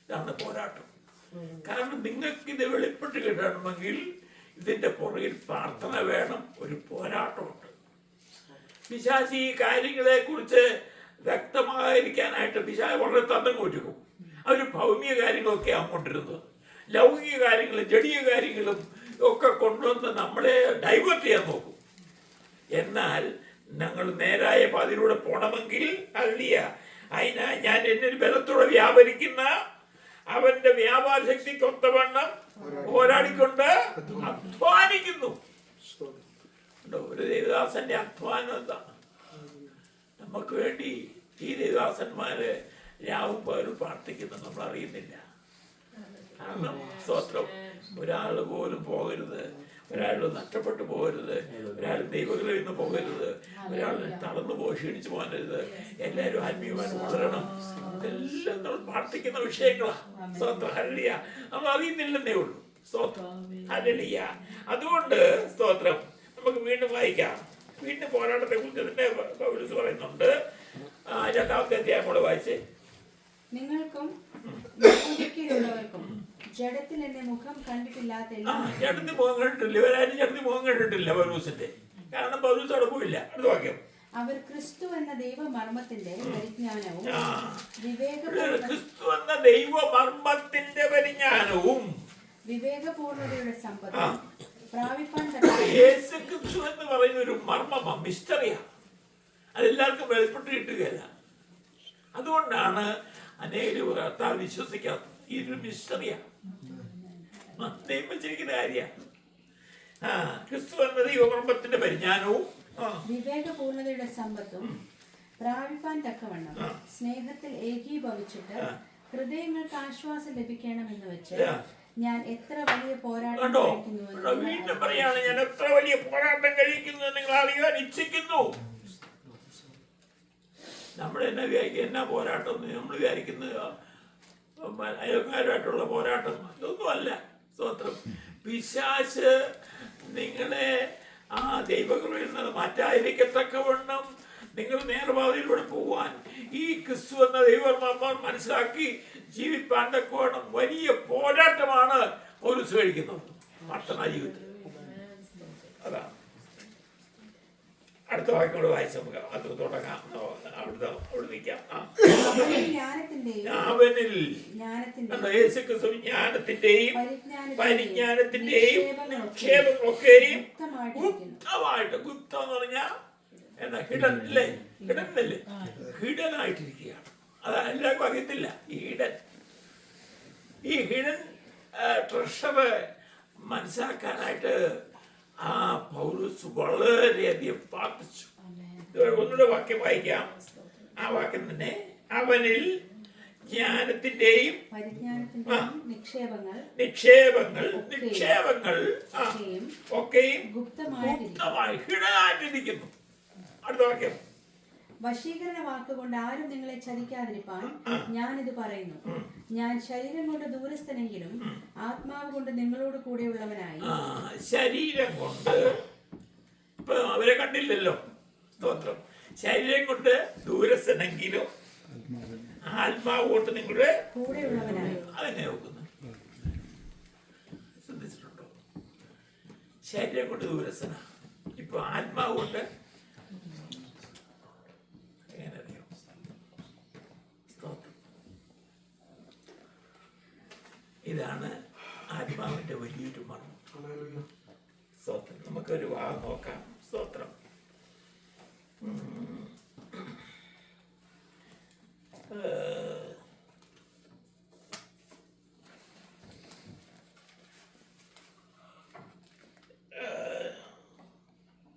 ഇതാണ് പോരാട്ടം. കാരണം നിങ്ങൾക്കിത് വെളിപ്പെട്ട് കിട്ടണമെങ്കിൽ ഇതിന്റെ പുറകിൽ പ്രാർത്ഥന വേണം, ഒരു പോരാട്ടമുണ്ട്. പിശാചി ഈ കാര്യങ്ങളെ കുറിച്ച് വ്യക്തമായിരിക്കാനായിട്ട് പിശാച് വളരെ തന്ത്രം കൊണ്ടിരിക്കും. അവർ ഭൗമിക കാര്യങ്ങളൊക്കെ കൊണ്ടിരുന്നത്, ലൗകിക കാര്യങ്ങളും ജടീയ കാര്യങ്ങളും ഒക്കെ കൊണ്ടുവന്ന് നമ്മളെ ഡൈവേർട്ട് ചെയ്യാൻ നോക്കും. എന്നാൽ ഞങ്ങൾ നേരായ പാതയിലൂടെ പോണമെങ്കിൽ അല്ലിയ അതിനാ ഞാൻ എന്നിൽ ബലത്തോടെ വ്യാപരിക്കുന്ന അവന്റെ വ്യാപാര ശക്തിക്ക് ഒത്തവണ്ണം പോരാടിക്കൊണ്ട് അധ്വാനിക്കുന്നു. ഒരു ദേവദാസന്റെ അധ്വാനം എന്താണ്? നമുക്ക് വേണ്ടി ഈ ദേവദാസന്മാര് രാവും പകലും പ്രാർത്ഥിക്കുന്നത് നമ്മൾ അറിയുന്നില്ല. കാരണം സ്തോത്രം, ഒരാൾ പോലും പോകരുത്, ഒരാൾ നഷ്ടപ്പെട്ടു പോകരുത്, ഒരാൾ ദൈവങ്ങളിൽ നിന്ന് പോകരുത്, ഒരാൾ തളർന്നു പോയി ക്ഷീണിച്ചു പോകരുത്, എല്ലാവരും ആത്മീയമായി വളരണം. ഇതെല്ലാം നമ്മൾ പ്രാർത്ഥിക്കുന്ന വിഷയങ്ങളാണ്. സ്തോത്രം, ഹല്ലേലൂയ. നമ്മൾ അറിയുന്നില്ലെന്നേ ഉള്ളൂ. സ്തോത്രം, ഹല്ലേലൂയ. അതുകൊണ്ട് സ്തോത്രം, നമുക്ക് വീണ്ടും വായിക്കാം. വീണ്ടും പോരാട്ടത്തെ കുറിച്ച് തന്നെ പൗലോസ് പറയുന്നുണ്ട്. 2-ാമത്തെ അധ്യായം കൂടെ വായിച്ചേ. നിങ്ങൾക്കും ജഡത്തിൽ എന്റെ മുഖം കണ്ടിട്ടില്ലാത്ത ജഡത്തിൽ മുഖം കണ്ടിട്ടില്ല, ഇവരാരും ജഡത്തിൽ മുഖം കണ്ടിട്ടില്ല പൗലോസിന്റെ. കാരണം പൗലോസ് അവിടെ പോയില്ല. അടുത്ത വാക്യം. അവർ ക്രിസ്തു എന്ന ദൈവമർമ്മത്തിന്റെ പരിജ്ഞാനവും ആ. വിവേകപൂർണ്ണ ക്രിസ്തു എന്ന ദൈവമർമ്മത്തിന്റെ പരിജ്ഞാനവും വിവേകപൂർണതയുടെ ആ. സമ്പത്തും പ്രാപിപ്പാൻ തക്കവണ്ണം യേശു ക്രിസ്തു എന്ന് പറയുന്ന ഒരു മർമ്മമാ, മിസ്റ്ററിയാ. അതെല്ലാവർക്കും വെളിപ്പെട്ട് കിട്ടുകയില്ല. അതുകൊണ്ടാണ് അനേകം കർത്താവ് വിശ്വസിക്കാത്തത്. ഇതൊരു മിസ്റ്ററിയാ, ദൈവം വെച്ചിരിക്കുന്ന കാര്യമാണ്. ക്രിസ്തു എന്ന ദൈവമർമ്മത്തിന്റെ പരിജ്ഞാനവും വിവേകപൂർണതയുടെ സമ്പത്തും പ്രാപിപ്പാൻ തക്കവണ്ണം സ്നേഹത്തിൽ ഏകീഭവിച്ചിട്ട് ഹൃദയങ്ങൾക്ക് ആശ്വാസം ലഭിക്കണമെന്ന് വെച്ച് ഞാൻ എത്ര വലിയ പോരാട്ടം കണ്ടോ, കഴിക്കുന്നുവെന്ന് വീണ്ടും പറയാണ്, ഞാൻ എത്ര വലിയ പോരാട്ടം കഴിക്കുന്നു നിങ്ങൾ അറിയാൻ ഇച്ഛിക്കുന്നു. നമ്മൾ എന്നാ വിചാരിക്കും, എന്നാ പോരാട്ടം നമ്മൾ വിചാരിക്കുന്നത് അയൽക്കാരുമായിട്ടുള്ള പോരാട്ടം, അതൊന്നും അല്ല. സ്തോത്രം. പിശാച് നിങ്ങളെ ആ ദൈവകൃപയിൽ നിന്ന് മാറ്റാതിരിക്കത്തക്കവണ്ണം നിങ്ങൾ നേർപാതയിലൂടെ പോവാൻ ഈ ക്രിസ്തു എന്ന ദൈവമർമ്മം മനസ്സിലാക്കി ജീവിപ്പാൻ തക്കവണ്ണം വലിയ പോരാട്ടമാണ് പൗലോസ് കഴിക്കുന്നത് പ്രാർത്ഥനാ ജീവിതത്തിൽ. അതാണ്. അടുത്ത വാക്യോട് വായിച്ച് നമുക്ക് അത് തുടങ്ങാം. അവിടെ നിൽക്കാം. അവനിൽ യേശുക്രിസ്തു ജ്ഞാനത്തിന്റെയും പരിജ്ഞാനത്തിന്റെയും നിക്ഷേപങ്ങളൊക്കെയും ഗുപ്തമായിട്ട്, ഗുപ്തം എന്ന് പറഞ്ഞാൽ എന്താ, ഹിഡൻ അല്ലേ, ഹിഡനല്ലേ, ഹിഡനായിട്ടിരിക്കുകയാണ്. അത് എല്ലാവർക്കും അറിയത്തില്ല. ഈ ഹിഡൻ ട്രഷറ് മനസ്സിലാക്കാനായിട്ട് ആ പൗലോസ് വളരെയധികം പ്രാർത്ഥിച്ചു. ഒന്നുകൂടെ വാക്യം വായിക്കാം. ആ വാക്യം തന്നെ, അവനിൽ ജ്ഞാനത്തിന്റെയും നിക്ഷേപങ്ങൾ ഒക്കെയും ഗുപ്തമായി ഹിഡനായിട്ടിരിക്കുന്നു. അടുത്ത വാക്യം, വശീകരണ വാക്കുകൊണ്ട് ആരും നിങ്ങളെ ചതിക്കാതിരിപ്പാൻ ഞാനിത് പറയുന്നു. ഞാൻ ശരീരം കൊണ്ട് ദൂരസ്ഥനെങ്കിലും ആത്മാവ് കൊണ്ട് നിങ്ങളോട് കൂടെയുള്ളവനായി. ശരീരം കൊണ്ട് ഇപ്പൊ അവരെ കണ്ടില്ലല്ലോ, സ്തോത്രം. ശരീരം കൊണ്ട് ദൂരസ്ഥനെങ്കിലും ആത്മാവ് കൊണ്ട് നിങ്ങളുടെ കൂടെയുള്ളവനായി. അതെങ്ങനെ നോക്കുന്നു, ശ്രദ്ധിച്ചിട്ടുണ്ടോ? ശരീരം കൊണ്ട് ദൂരസ്ഥന, ഇപ്പൊ ആത്മാവ് കൊണ്ട് ഇതാണ് ആത്മാവിന്റെ വലിയൊരു മർമ്മം. സ്തോത്രം. നമുക്കൊരു ഭാഗം നോക്കാം. സ്തോത്രം.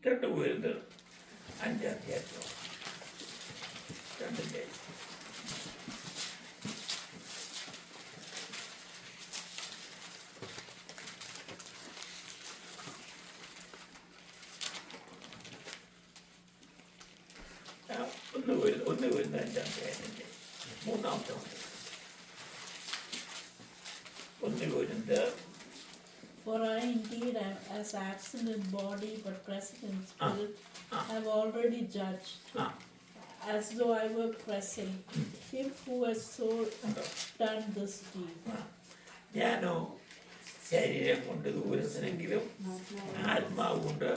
രണ്ട് പോയത് 5-ാം അധ്യായം 2-ന്റെ ഒന്ന് വരുന്ന 5-ാം അധ്യായത്തിന്റെ 3-ാമത്തെ വാക്യം. 1 Corinthians. For I indeed am as absent in body but present in spirit, have already judged, as though I were present, him who has so done this deed. ഞാനോ ശരീരം കൊണ്ട് ദൂരസ്ഥനെങ്കിലും ആത്മാവ് കൊണ്ട്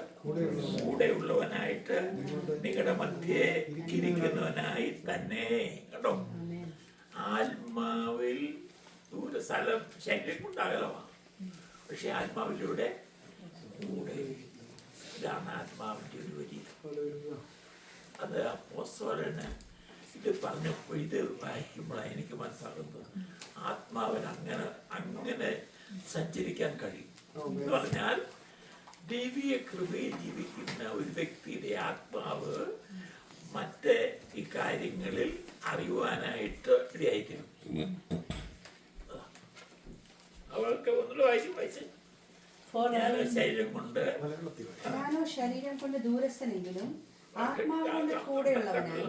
കൂടെയുള്ളവനായിട്ട് നിങ്ങളുടെ മധ്യേ ഇരിക്കുന്നവനായി തന്നെ. കേട്ടോ, ആത്മാവിൽ സ്ഥലം ശരീരം കൊണ്ട് അകലമാണ്, പക്ഷെ ആത്മാവിലൂടെ കൂടെ. ഇതാണ് ആത്മാവിൻ്റെ ഒരു വലിയ. അത് അപ്പോസ്തലന് ഇത് പറഞ്ഞപ്പോൾ ഇത് വായിക്കുമ്പോഴാണ് എനിക്ക് മനസ്സിലാകുന്നത്, ആത്മാവിന് അങ്ങനെ സഞ്ചരിക്കാൻ കഴിയും എന്ന് പറഞ്ഞാൽ ദൈവീയ കൃപയിൽ ജീവിക്കുന്ന ഒരു വ്യക്തിയുടെ ആത്മാവ് മറ്റ് ഈ കാര്യങ്ങളിൽ അറിയുവാനായിട്ട് ഇടയായിത്തീരും. അവർക്ക് ഒന്നുകൂടെ വായിച്ച് ശരീരം കൊണ്ട് ഞാനോ ശരീരം കൊണ്ട് ദൂരസ്ഥനെങ്കിലും ആത്മാവ് കൊണ്ട് കൂടെയുള്ളവനായി.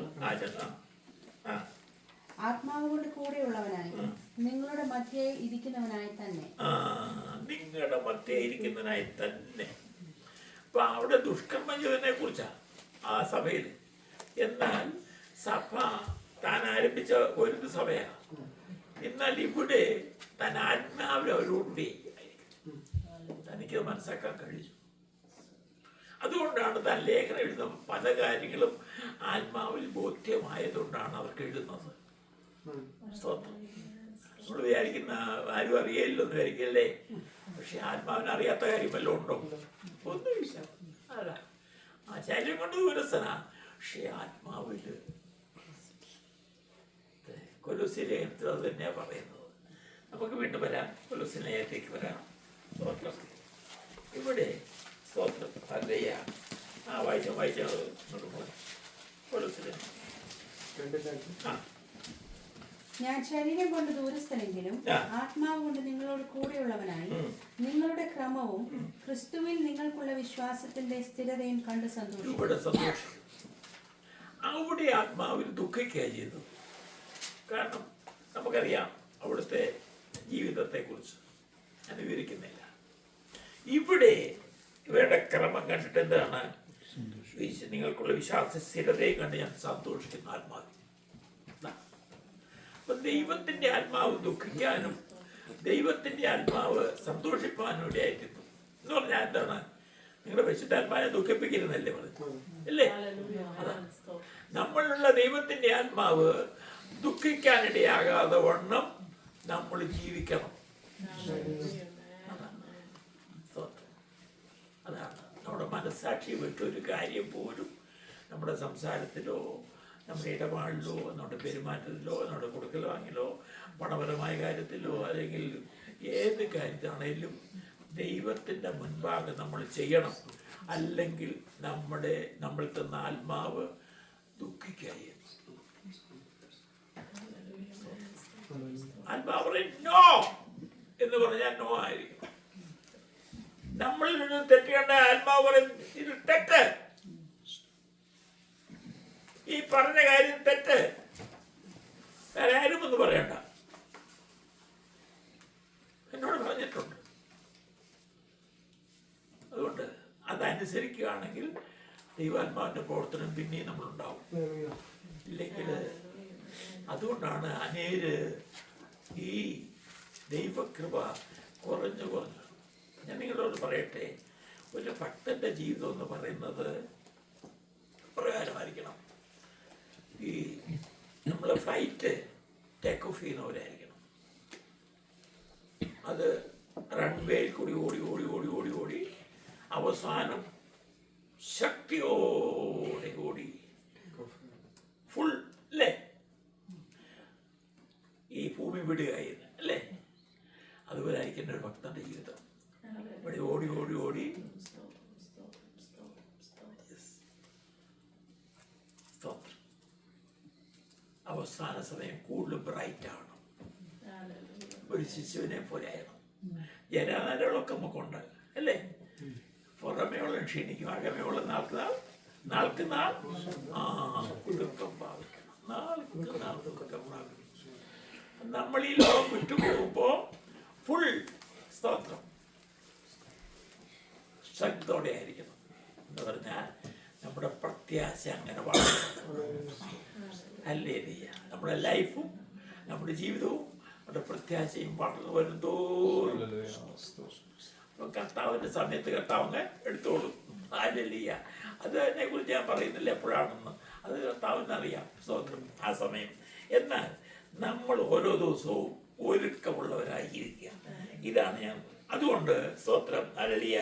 ആത്മാവ് കൊണ്ട് കൂടെയുള്ളവനായി നിങ്ങളുടെ മധ്യേ ഇരിക്കുന്നവനായി തന്നെ. നിങ്ങളുടെ മധ്യേ ഇരിക്കുന്നവനായി തന്നെ. അപ്പൊ അവിടെ ദുഷ്കർമ്മം ചെയ്തതിനെ കുറിച്ചാ ആ സഭയിൽ. എന്നാൽ സഭ താൻ ആരംഭിച്ച ഒരു സഭയാണ്. എന്നാൽ ഇവിടെ താൻ ആത്മാവിൽ അവരോടുകൂടി തനിക്ക് മനസ്സിലാക്കാൻ കഴിയും. അതുകൊണ്ടാണ് താൻ ലേഖനം എഴുതുന്ന പല കാര്യങ്ങളും ബോധ്യമായതുകൊണ്ടാണ് അവർക്ക് എഴുതുന്നത്. സ്തോത്രം. നമ്മൾ വിചാരിക്കുന്ന ആരും അറിയില്ലോ എന്ന് വിചാരിക്കല്ലേ, പക്ഷെ ആത്മാവിന് അറിയാത്ത കാര്യം വല്ലതും ഉണ്ടോ? ഒന്നുമില്ല. അല്ല, ആ ശരീരം കൊണ്ട് ദൂരസ്ഥനാ, പക്ഷെ ആത്മാവില് കൊലോസ്യ ലേഖനത്തിൽ അത് തന്നെയാണ് പറയുന്നത്. നമുക്ക് വീണ്ടും വരാം, കൊലോസ്യ ലേഖനത്തിലേക്ക് വരാം. സ്തോത്രം. ഇവിടെ സ്തോത്രം അല്ലയ്യ വായിച്ച കൊലോസ്യ ലേഖനം. ആ, ഞാൻ ശരീരം കൊണ്ട് ദൂരസ്ഥനെങ്കിലും ആത്മാവ് കൊണ്ട് നിങ്ങളോട് കൂടെയുള്ളവനായി നിങ്ങളുടെ ക്രമവും ക്രിസ്തുവിൽ നിങ്ങൾക്കുള്ള വിശ്വാസത്തിന്റെ സ്ഥിരതയും കണ്ട് സന്തോഷിക്കും. ഇവിടെ സന്തോഷിക്കും. അവിടെ ആത്മാവിൽ ദുഃഖിക്കുക ചെയ്തു. കാരണം നമുക്കറിയാം അവിടുത്തെ ജീവിതത്തെക്കുറിച്ച് ഞാൻ വിവരിക്കുന്നില്ല. ഇവിടെ ഇവരുടെ ക്രമം കണ്ടിട്ട് എന്താണ്? നിങ്ങൾക്കുള്ള വിശ്വാസ സ്ഥിരതയെ കണ്ട് ഞാൻ സന്തോഷിക്കുന്നു ആത്മാവിൽ. അപ്പൊ ദൈവത്തിന്റെ ആത്മാവ് ദുഃഖിക്കാനും ദൈവത്തിന്റെ ആത്മാവ് സന്തോഷിപ്പാനും ഇടയായിത്തീരുന്നു എന്ന് പറഞ്ഞാൽ എന്താണ്? നിങ്ങളുടെ പരിശുദ്ധാത്മാവിനെ ദുഃഖിപ്പിക്കരുന്നല്ലേ പറഞ്ഞു അല്ലേ? നമ്മളുള്ള ദൈവത്തിന്റെ ആത്മാവ് ദുഃഖിക്കാനിടയാകാതെ വണ്ണം നമ്മൾ ജീവിക്കണം. അതാണ് നമ്മുടെ മനസ്സാക്ഷി വിട്ടൊരു കാര്യം പോലും നമ്മുടെ സംസാരത്തിലോ നമ്മുടെ ഇടപാടിലോ നമ്മുടെ പെരുമാറ്റത്തിലോ നമ്മുടെ കൊടുക്കൽ വാങ്ങിലോ പണപരമായ കാര്യത്തിലോ അല്ലെങ്കിൽ ഏത് കാര്യത്തിലാണേലും ദൈവത്തിൻ്റെ മുൻപാകെ നമ്മൾ ചെയ്യണം. അല്ലെങ്കിൽ നമ്മൾ തന്ന ആത്മാവ് ദുഃഖിക്കായി. ആത്മാവ് പറയും നോ എന്ന് പറഞ്ഞാൽ നോ ആയിരിക്കും. നമ്മളിൽ നിന്ന് തെറ്റുകണ്ട ആത്മാവ് പറയും ഇത് തെറ്റ്, ഈ പറഞ്ഞ കാര്യം തെറ്റ്, വേറെ ആരും ഒന്നും പറയണ്ട. എന്നോട് പറഞ്ഞിട്ടുണ്ട്. അതുകൊണ്ട് അതനുസരിക്കുകയാണെങ്കിൽ ദൈവാത്മാവിന്റെ പ്രവർത്തനം പിന്നെയും നമ്മളുണ്ടാവും. ഇല്ലെങ്കിൽ അതുകൊണ്ടാണ് അനേര് ഈ ദൈവകൃപ കുറഞ്ഞു. ഞാൻ നിങ്ങളോട് പറയട്ടെ, ഒരു ഭക്തന്റെ ജീവിതം എന്ന് പറയുന്നത് പ്രകാരമായിരിക്കണം. ഈ നമ്മൾ ഫ്ലൈറ്റ് ടേക്ക് ഓഫ് ചെയ്യുന്നവരായിരിക്കണം. അത് റൺവേയിൽ കൂടി ഓടി ഓടി ഓടി ഓടി ഓടി അവസാനം ശക്തിയോടെ ഓടി ഫുൾ അല്ലേ ഈ ഭൂമി വിടുകയായിരുന്നു അല്ലേ? അതുപോലെ ആയിരിക്കേണ്ട ഒരു ഭക്തന്റെ ജീവിതം. ഇവിടെ ഓടി ഓടി ഓടി അവസാന സമയം കൂടുതൽ ബ്രൈറ്റ് ആവണം. ഒരു ശിശുവിനെ പോലെ ആയിരുന്നു. ജനാനകളൊക്കെ നമുക്കുണ്ട് അല്ലേ? പുറമേയുള്ള ക്ഷീണിക്കും, അകമേയുള്ള നാൾക്ക് നാൾ ദുഃഖം ഭാവിക്കണം. നാൾക്ക് നാൾ ദുഃഖം ഭാവിക്കണം. നമ്മൾ ഈ ലോകം വിട്ടുപോകുമ്പോ ഫുൾ സ്തോത്രം ശക്തോടെ ആയിരിക്കണം എന്ന് പറഞ്ഞാൽ നമ്മുടെ പ്രത്യാശ അങ്ങനെ വളരണം. അല്ലേ? നമ്മുടെ ലൈഫും നമ്മുടെ ജീവിതവും നമ്മുടെ പ്രത്യാശയും വളർന്നു വരുന്തോറും കർത്താവിന്റെ സമയത്ത് കർത്താവ് എടുത്തോളും. അല്ലല്ല, അതിനെ കുറിച്ച് ഞാൻ പറയുന്നില്ല എപ്പോഴാണെന്ന്, അത് കർത്താവിന് അറിയാം. സ്തോത്രം ആ സമയം. എന്നാൽ നമ്മൾ ഓരോ ദിവസവും ഒരുക്കമുള്ളവരായിരിക്കുക. ഇതാണ് ഞാൻ. അതുകൊണ്ട് സ്തോത്രം അല്ലല്ല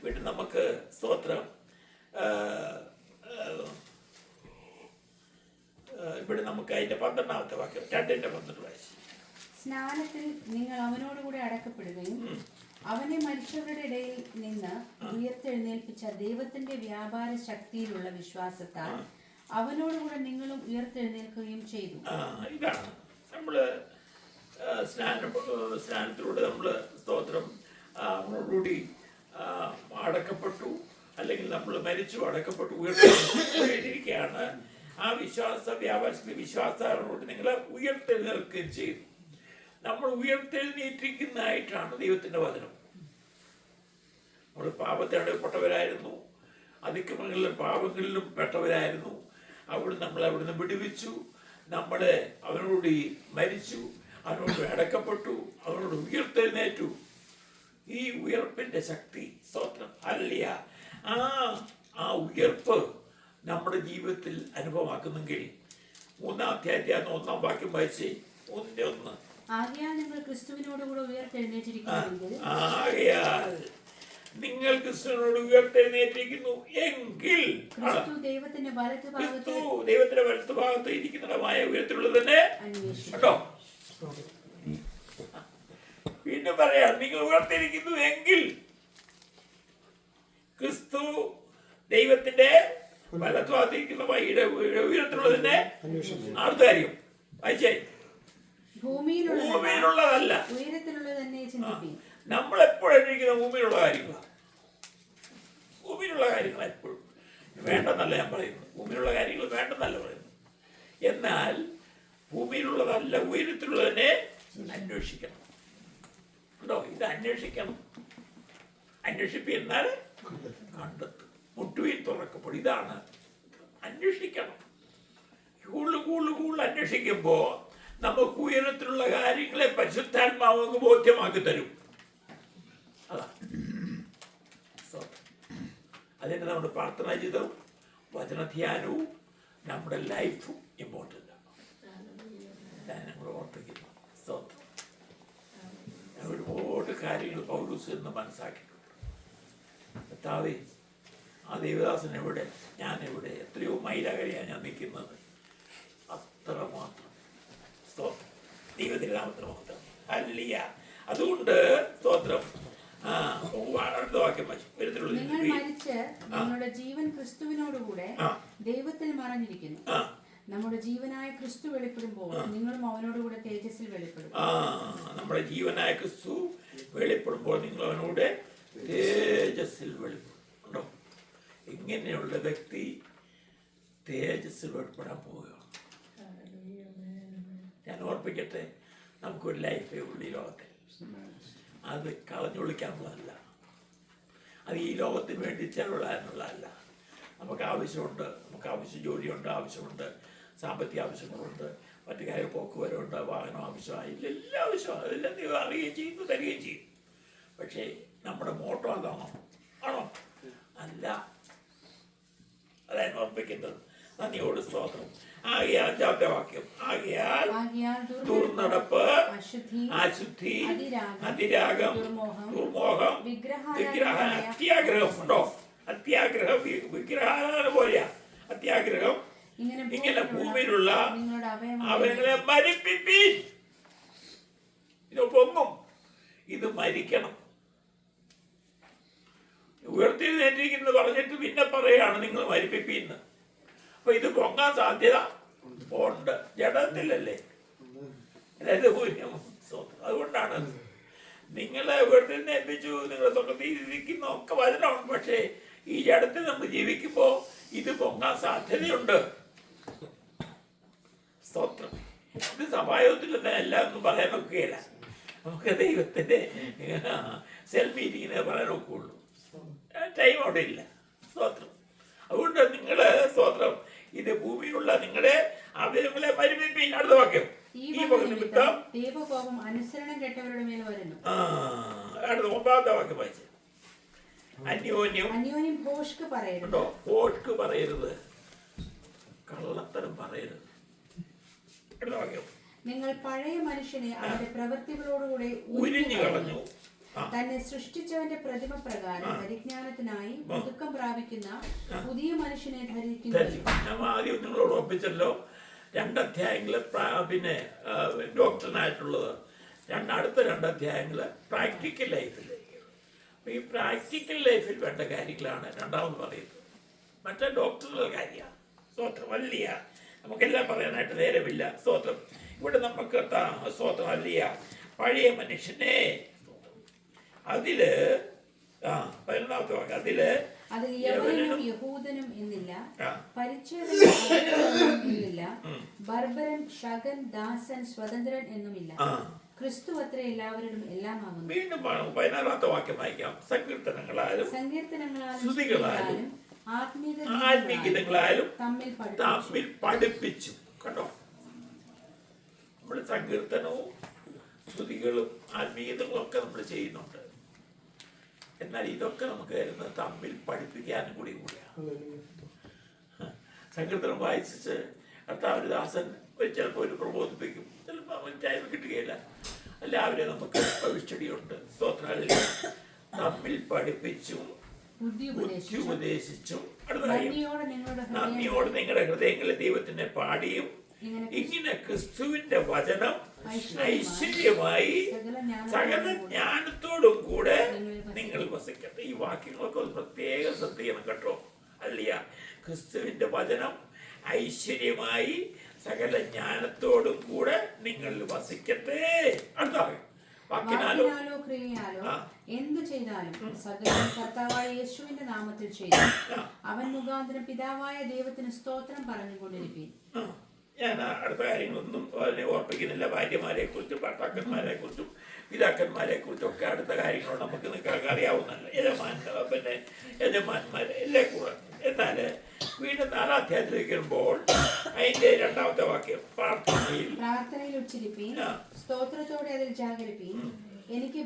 വീണ്ടും നമുക്ക് സ്തോത്രം ഇവിടെ നമുക്ക് അതിന്റെ 12ാമത്തെ വാക്യം 2:12 വായിച്ചു. സ്നാനത്തിൽ നിങ്ങൾ അവനോടുകൂടെ അടക്കപ്പെടുകയും അവനെ മനുഷ്യരുടെ ഇടയിൽ നിന്ന് ഉയർത്തെഴുന്നേൽപ്പിച്ച ദൈവത്തിന്റെ വ്യാപാര ശക്തിയിലുള്ള വിശ്വാസത്താൽ അവനോടുകൂടെ നിങ്ങളും ഉയർത്തെഴുന്നേൽക്കുകയും ചെയ്തു. ഇതാണ് നമ്മള് സ്നാനത്തിലൂടെ നമ്മള് സ്തോത്രം നമ്മളോടുകൂടി അടക്കപ്പെട്ടു, അല്ലെങ്കിൽ നമ്മൾ മരിച്ചു അടക്കപ്പെട്ടു ഉയർത്തിരിക്കുകയാണ്. ആ വിശ്വാസത്തോട് നിങ്ങൾ ഉയർത്തെഴുന്നേൽക്കുകയും ചെയ്തു. നമ്മൾ ഉയർത്തെഴുന്നേറ്റിരിക്കുന്നതായിട്ടാണ് ദൈവത്തിന്റെ വചനം. നമ്മൾ പാപത്തോടെ പെട്ടവരായിരുന്നു, അതിക്രമങ്ങളിലും പാപങ്ങളിലും പെട്ടവരായിരുന്നു. നമ്മളവിടുന്ന് വിടുവിച്ചു, നമ്മളെ അവനോട് മരിച്ചു, അവനോട് അടക്കപ്പെട്ടു, അവനോട് ഉയർത്തെഴുന്നേറ്റു. ഈ ഉയർപ്പിന്റെ ശക്തി സ്തോത്രം ഹല്ലേലൂയ. ആ ഉയർപ്പ് നമ്മുടെ ജീവിതത്തിൽ അനുഭവമാക്കുന്നെങ്കിൽ 3-ാം അധ്യായത്തിൽ 1-ാം വാക്യം വായിച്ച് 1:1. ആകയാൽ നിങ്ങൾ ക്രിസ്തുവിനോടുകൂടെ ഉയർത്തെഴുന്നേറ്റിരിക്കുന്നുവെങ്കിൽ ആകയാൽ നിങ്ങൾ ക്രിസ്തുവിനോട് ഉയർത്തെഴുന്നേറ്റിരിക്കുന്നു എങ്കിൽ ക്രിസ്തു ദൈവത്തിന്റെ വലത്തുഭാഗത്ത് ക്രിസ്തു ദൈവത്തിന്റെ വലത്തുഭാഗത്ത് ഇരിക്കുന്നതുമായ ഉയരത്തിലുള്ളത് തന്നെ അന്വേഷിച്ചു. കേട്ടോ. വീണ്ടും പറയാം, നിങ്ങൾ ഉയർത്തിരിക്കുന്നു എങ്കിൽ ക്രിസ്തു ദൈവത്തിന്റെ വലത്തുഭാഗത്തിരിക്കുന്നതുമായ ഉയരത്തിലുള്ളത് തന്നെ. അടുത്ത കാര്യം വായിച്ചേ. ഭൂമിയിലുള്ളതല്ല, ഉയരത്തിലുള്ളത് തന്നെ ചിന്തിപ്പീൻ. നമ്മൾ എപ്പോഴും ഇരിക്കുന്ന ഭൂമിയിലുള്ള കാര്യങ്ങളാണ്. ഭൂമിയിലുള്ള കാര്യങ്ങൾ എപ്പോഴും വേണ്ടെന്നല്ല ഞാൻ പറയുന്നത്, ഭൂമിയിലുള്ള കാര്യങ്ങൾ വേണ്ടെന്നല്ല പറയുന്നത്. എന്നാൽ ഭൂമിയിലുള്ളതല്ല, ഉയരത്തിലുള്ളതിനെ അന്വേഷിക്കണം. കേട്ടോ, ഇത് അന്വേഷിക്കണം. അന്വേഷിപ്പിന്നാൽ കണ്ടെത്തും, മുട്ടുവീൻ തുറക്കപ്പെടും. ഇതാണ് അന്വേഷിക്കണം. കൂടുതൽ അന്വേഷിക്കുമ്പോൾ നമുക്ക് ഉയരത്തിലുള്ള കാര്യങ്ങളെ പരിശുദ്ധാത്മാവ് ബോധ്യമാക്കി തരും. അതാ അതിന് നമ്മുടെ പ്രാർത്ഥനാ ജീവിതവും വചനധ്യാനവും നമ്മുടെ ലൈഫും ഇമ്പോർട്ടൻ്റ് ആണ്. ഞാൻ ഞങ്ങൾ ഓർപ്പിക്കുന്നു. ഒരുപാട് കാര്യങ്ങൾ പൗലോസ് എന്ന് മനസ്സാക്കിയിട്ടുണ്ട്. കർത്താവേ, ആ ദേവദാസൻ എവിടെ, ഞാൻ എവിടെ, എത്രയോ മൈലകരെയാണ് ഞാൻ നിൽക്കുന്നത്. അത്രമാത്രം സ്തോത്രം, ദൈവത്തിന്റെ നാമത്തിന് മാത്രം. ഹല്ലേലൂയ. അതുകൊണ്ട് സ്തോത്രം. അടുത്ത വാക്യം നിങ്ങൾ മരിച്ച് നിങ്ങളുടെ ജീവൻ ക്രിസ്തുവിനോടുകൂടെ ദൈവത്തിൽ മറഞ്ഞിരിക്കുന്നു. നമ്മുടെ ജീവനായ ക്രിസ്തു വെളിപ്പെടുമ്പോൾ നിങ്ങളും അവനോടുകൂടെ തേജസ്സിൽ വെളിപ്പെടും. നമ്മുടെ ജീവനായ ക്രിസ്തു വെളിപ്പെടുമ്പോൾ നിങ്ങൾ അവനോട് തേജസ്സിൽ വെളിപ്പെടും. ഇങ്ങനെയുള്ള വ്യക്തി തേജസ്സിൽ വെളിപ്പെടാൻ പോവുകയാണ്. ഞാൻ ഓർപ്പിക്കട്ടെ, നമുക്കൊരു ലൈഫേ ഉള്ളൂ ഈ ലോകത്തിൽ. അത് കളഞ്ഞൊളിക്കാനുള്ളതല്ല, അത് ഈ ലോകത്തിന് വേണ്ടി ചെലവിടാനുള്ളതല്ല. നമുക്ക് ആവശ്യമുണ്ട്, നമുക്ക് ആവശ്യം ജോലിയുണ്ട്, ആവശ്യമുണ്ട്, സാമ്പത്തിക ആവശ്യങ്ങളുണ്ട്, മറ്റു കാര്യം പോക്കുവരവുണ്ട്, വാഹനം ആവശ്യമായി, എല്ലാം ആവശ്യമാണ്. അതെല്ലാം ദൈവം അറിയുകയും ചെയ്യുന്നു, തരികയും ചെയ്യും. പക്ഷേ നമ്മുടെ മോട്ടോ അതാണോ? ആണോ? അല്ല. അതാണ് ഓർപ്പിക്കുന്നത്. നന്ദിയോട് സ്തോത്രം. ആകയാൽ 5-ാമത്തെ വാക്യം, ആകയാൽ ദുർനടപ്പ്, അശുദ്ധി, അതിരാഗം, ദുർമോഹം, അത്യാഗ്രഹം ഉണ്ടോ? അത്യാഗ്രഹം വിഗ്രഹാരാധന പോലെയാ. അത്യാഗ്രഹം ഇങ്ങനെ ഭൂമിയിലുള്ള അവയവങ്ങളെ മരിപ്പിപ്പീൻ. ഇത് പൊങ്ങും, ഇത് മരിക്കണം. ഉയർത്തിരിക്കുന്നത് പറഞ്ഞിട്ട് പിന്നെ പറയാണ് നിങ്ങൾ മരിപ്പിപ്പീന്ന്. അപ്പൊ ഇത് പൊങ്ങാൻ സാധ്യത ഉണ്ട്, ജഡത്തിലല്ലേ. അതുകൊണ്ടാണ് നിങ്ങളെ ഉയർത്തിന്ന് ഏൽപ്പിച്ചു, നിങ്ങളെ തൊട്ടിരിക്കുന്ന ഒക്കെ വചനമുണ്ട്. പക്ഷേ ഈ ജഡത്തിൽ നമ്മൾ ജീവിക്കുമ്പോൾ ഇത് പൊങ്ങാൻ സാധ്യതയുണ്ട്. സ്തോത്രം. ഇത് സഭായോഗത്തിൽ എല്ലാം ഒന്നും പറയാൻ നോക്കുകയില്ല. നമുക്ക് ദൈവത്തിന്റെ സെൽഫ് മീറ്റിങ്ങിനെ പറയാൻ നോക്കുകയുള്ളൂ. ടൈം അവിടെ ഇല്ല. സ്തോത്രം. അതുകൊണ്ട് നിങ്ങള് സ്തോത്രം, ഇത് ഭൂമിയിലുള്ള നിങ്ങളുടെ അവയവങ്ങളെ മരിപ്പിപ്പീൻ. അടുത്ത വാക്യം, ഈ നിമിത്തം ദൈവകോപം അനുസരണം കെട്ടവരുടെ മേൽ വരുന്നു. അടുത്ത 9-ാമത്തെ വാക്യം വായിച്ചു. അന്യോന്യം ഭോഷ്ക് പറയരുത്. ഭോഷ്ക് പറയരുത്, കള്ളത്തരം പറയരുത്. അടുത്ത വാക്യം, നിങ്ങൾ പഴയ മനുഷ്യനെ അവന്റെ പ്രവൃത്തികളോടുകൂടെ ഉരിഞ്ഞു കളഞ്ഞു, തന്നെ സൃഷ്ടിച്ചവന്റെ പ്രതിമ പ്രകാരം പരിജ്ഞാനത്തിനായി പുതുക്കം പ്രാപിക്കുന്ന പുതിയ മനുഷ്യനെ ധരിക്കുന്നു. ഞാൻ ആദ്യം നിങ്ങളോട് ഒപ്പിച്ചല്ലോ 2 അധ്യായങ്ങള് പിന്നെ ഡോക്ടറിനായിട്ടുള്ളത്, അടുത്ത 2 അധ്യായങ്ങള് പ്രാക്ടിക്കൽ ലൈഫിലേക്ക്. അപ്പൊ ഈ പ്രാക്ടിക്കൽ ലൈഫിൽ വേണ്ട കാര്യങ്ങളാണ് രണ്ടാമത് പറയുന്നത്. മറ്റേ ഡോക്ടറുടെ കാര്യമാണ്. സ്തോത്രം. വലിയ നമുക്കെല്ലാം പറയാനായിട്ട് നേരമില്ല. സ്തോത്രം. ഇവിടെ നമുക്ക് സ്തോത്രം അല്ലിയ പഴയ മനുഷ്യനെ അതില് 11-ാമത്തെ വാക്യം, അതില് അത് യവനനും യഹൂദനും എന്നില്ല, പരിച്ഛേദനും എന്നില്ല, ബർബരൻ, ശകൻ, ദാസൻ, സ്വതന്ത്രൻ എന്നുമില്ല, ക്രിസ്തു അത്ര എല്ലാവരോടും എല്ലാമാകുന്നു. വീണ്ടും 16-ാമത്തെ വാക്യം വായിക്കാം. സങ്കീർത്തനങ്ങളാലും സ്തുതികളാലും ആത്മീയഗീതങ്ങളാലും തമ്മിൽ പഠിപ്പിച്ചു. കണ്ടോ, നമ്മൾ സങ്കീർത്തനവും സ്തുതികളും ആത്മീയതകളും ഒക്കെ നമ്മൾ ചെയ്യുന്നുണ്ട്. എന്നാൽ ഇതൊക്കെ നമുക്ക് തരുന്നത് തമ്മിൽ പഠിപ്പിക്കാനും കൂടിയാണ്. സങ്കീർത്തനം വായിച്ചിട്ട് കർത്താവിൻ്റെ ദാസൻ ചിലപ്പോൾ ഒരു പ്രബോധിപ്പിക്കും, ചിലപ്പോൾ അവൻ ടൈം കിട്ടുകയില്ല. എല്ലാവരെയും നമുക്ക് ഭവിഷ്യടിയുണ്ട്. സ്തോത്രങ്ങളിൽ നമ്മിൽ പഠിപ്പിച്ചും ബുദ്ധി ബുദ്ധി ഉപദേശിച്ചും നന്ദിയോടെ നിങ്ങളുടെ നന്ദിയോടെ നിങ്ങളുടെ ഹൃദയങ്ങളിൽ ദൈവത്തിനെ പാടിയും ഇങ്ങനെ ക്രിസ്തുവിന്റെ വചനം ഐശ്വര്യമായി സകല ജ്ഞാനത്തോടും കൂടെ നിങ്ങൾ വസിക്കട്ടെ. ഈ വാക്യങ്ങളൊക്കെ ഒരു പ്രത്യേക ശ്രദ്ധിക്കണം കേട്ടോ. അല്ല, ക്രിസ്തുവിന്റെ വചനം ഐശ്വര്യമായി സകല ജ്ഞാനത്തോടും കൂടെ നിങ്ങൾ വസിക്കട്ടെ. അടുത്ത വാക്കിനാലോ ക്രിയയാലോ എന്തു ചെയ്താലും സകലം കർത്താവായ യേശുവിന്റെ നാമത്തിൽ ചെയ്തു അവൻ മുഖാന്തരം പിതാവായ ദൈവത്തിന് സ്തോത്രം പറഞ്ഞുകൊണ്ടിരിപ്പീൻ. ഞാൻ അടുത്ത കാര്യങ്ങളൊന്നും അതിനെ ഓർപ്പിക്കുന്നില്ല. ഭാര്യമാരെ കുറിച്ചും ഭർത്താക്കന്മാരെ കുറിച്ചും പിതാക്കന്മാരെ കുറിച്ചും ഒക്കെ അടുത്ത കാര്യങ്ങൾ നമുക്ക് നിങ്ങൾക്ക് അറിയാവുന്നതല്ല. യജമാന്മാരെ എല്ലാം കൂടെ. എന്നാൽ വീണ്ടും 4-ാം അധ്യായത്തിലേക്ക് വരുമ്പോൾ അതിന്റെ 2ാമത്തെ വാക്യം പ്രാർത്ഥനയിൽ ഉച്ചരിപ്പീൻ, സ്തോത്രത്തോടെ അതിൽ ജാഗരിപ്പീൻ, എനിക്ക്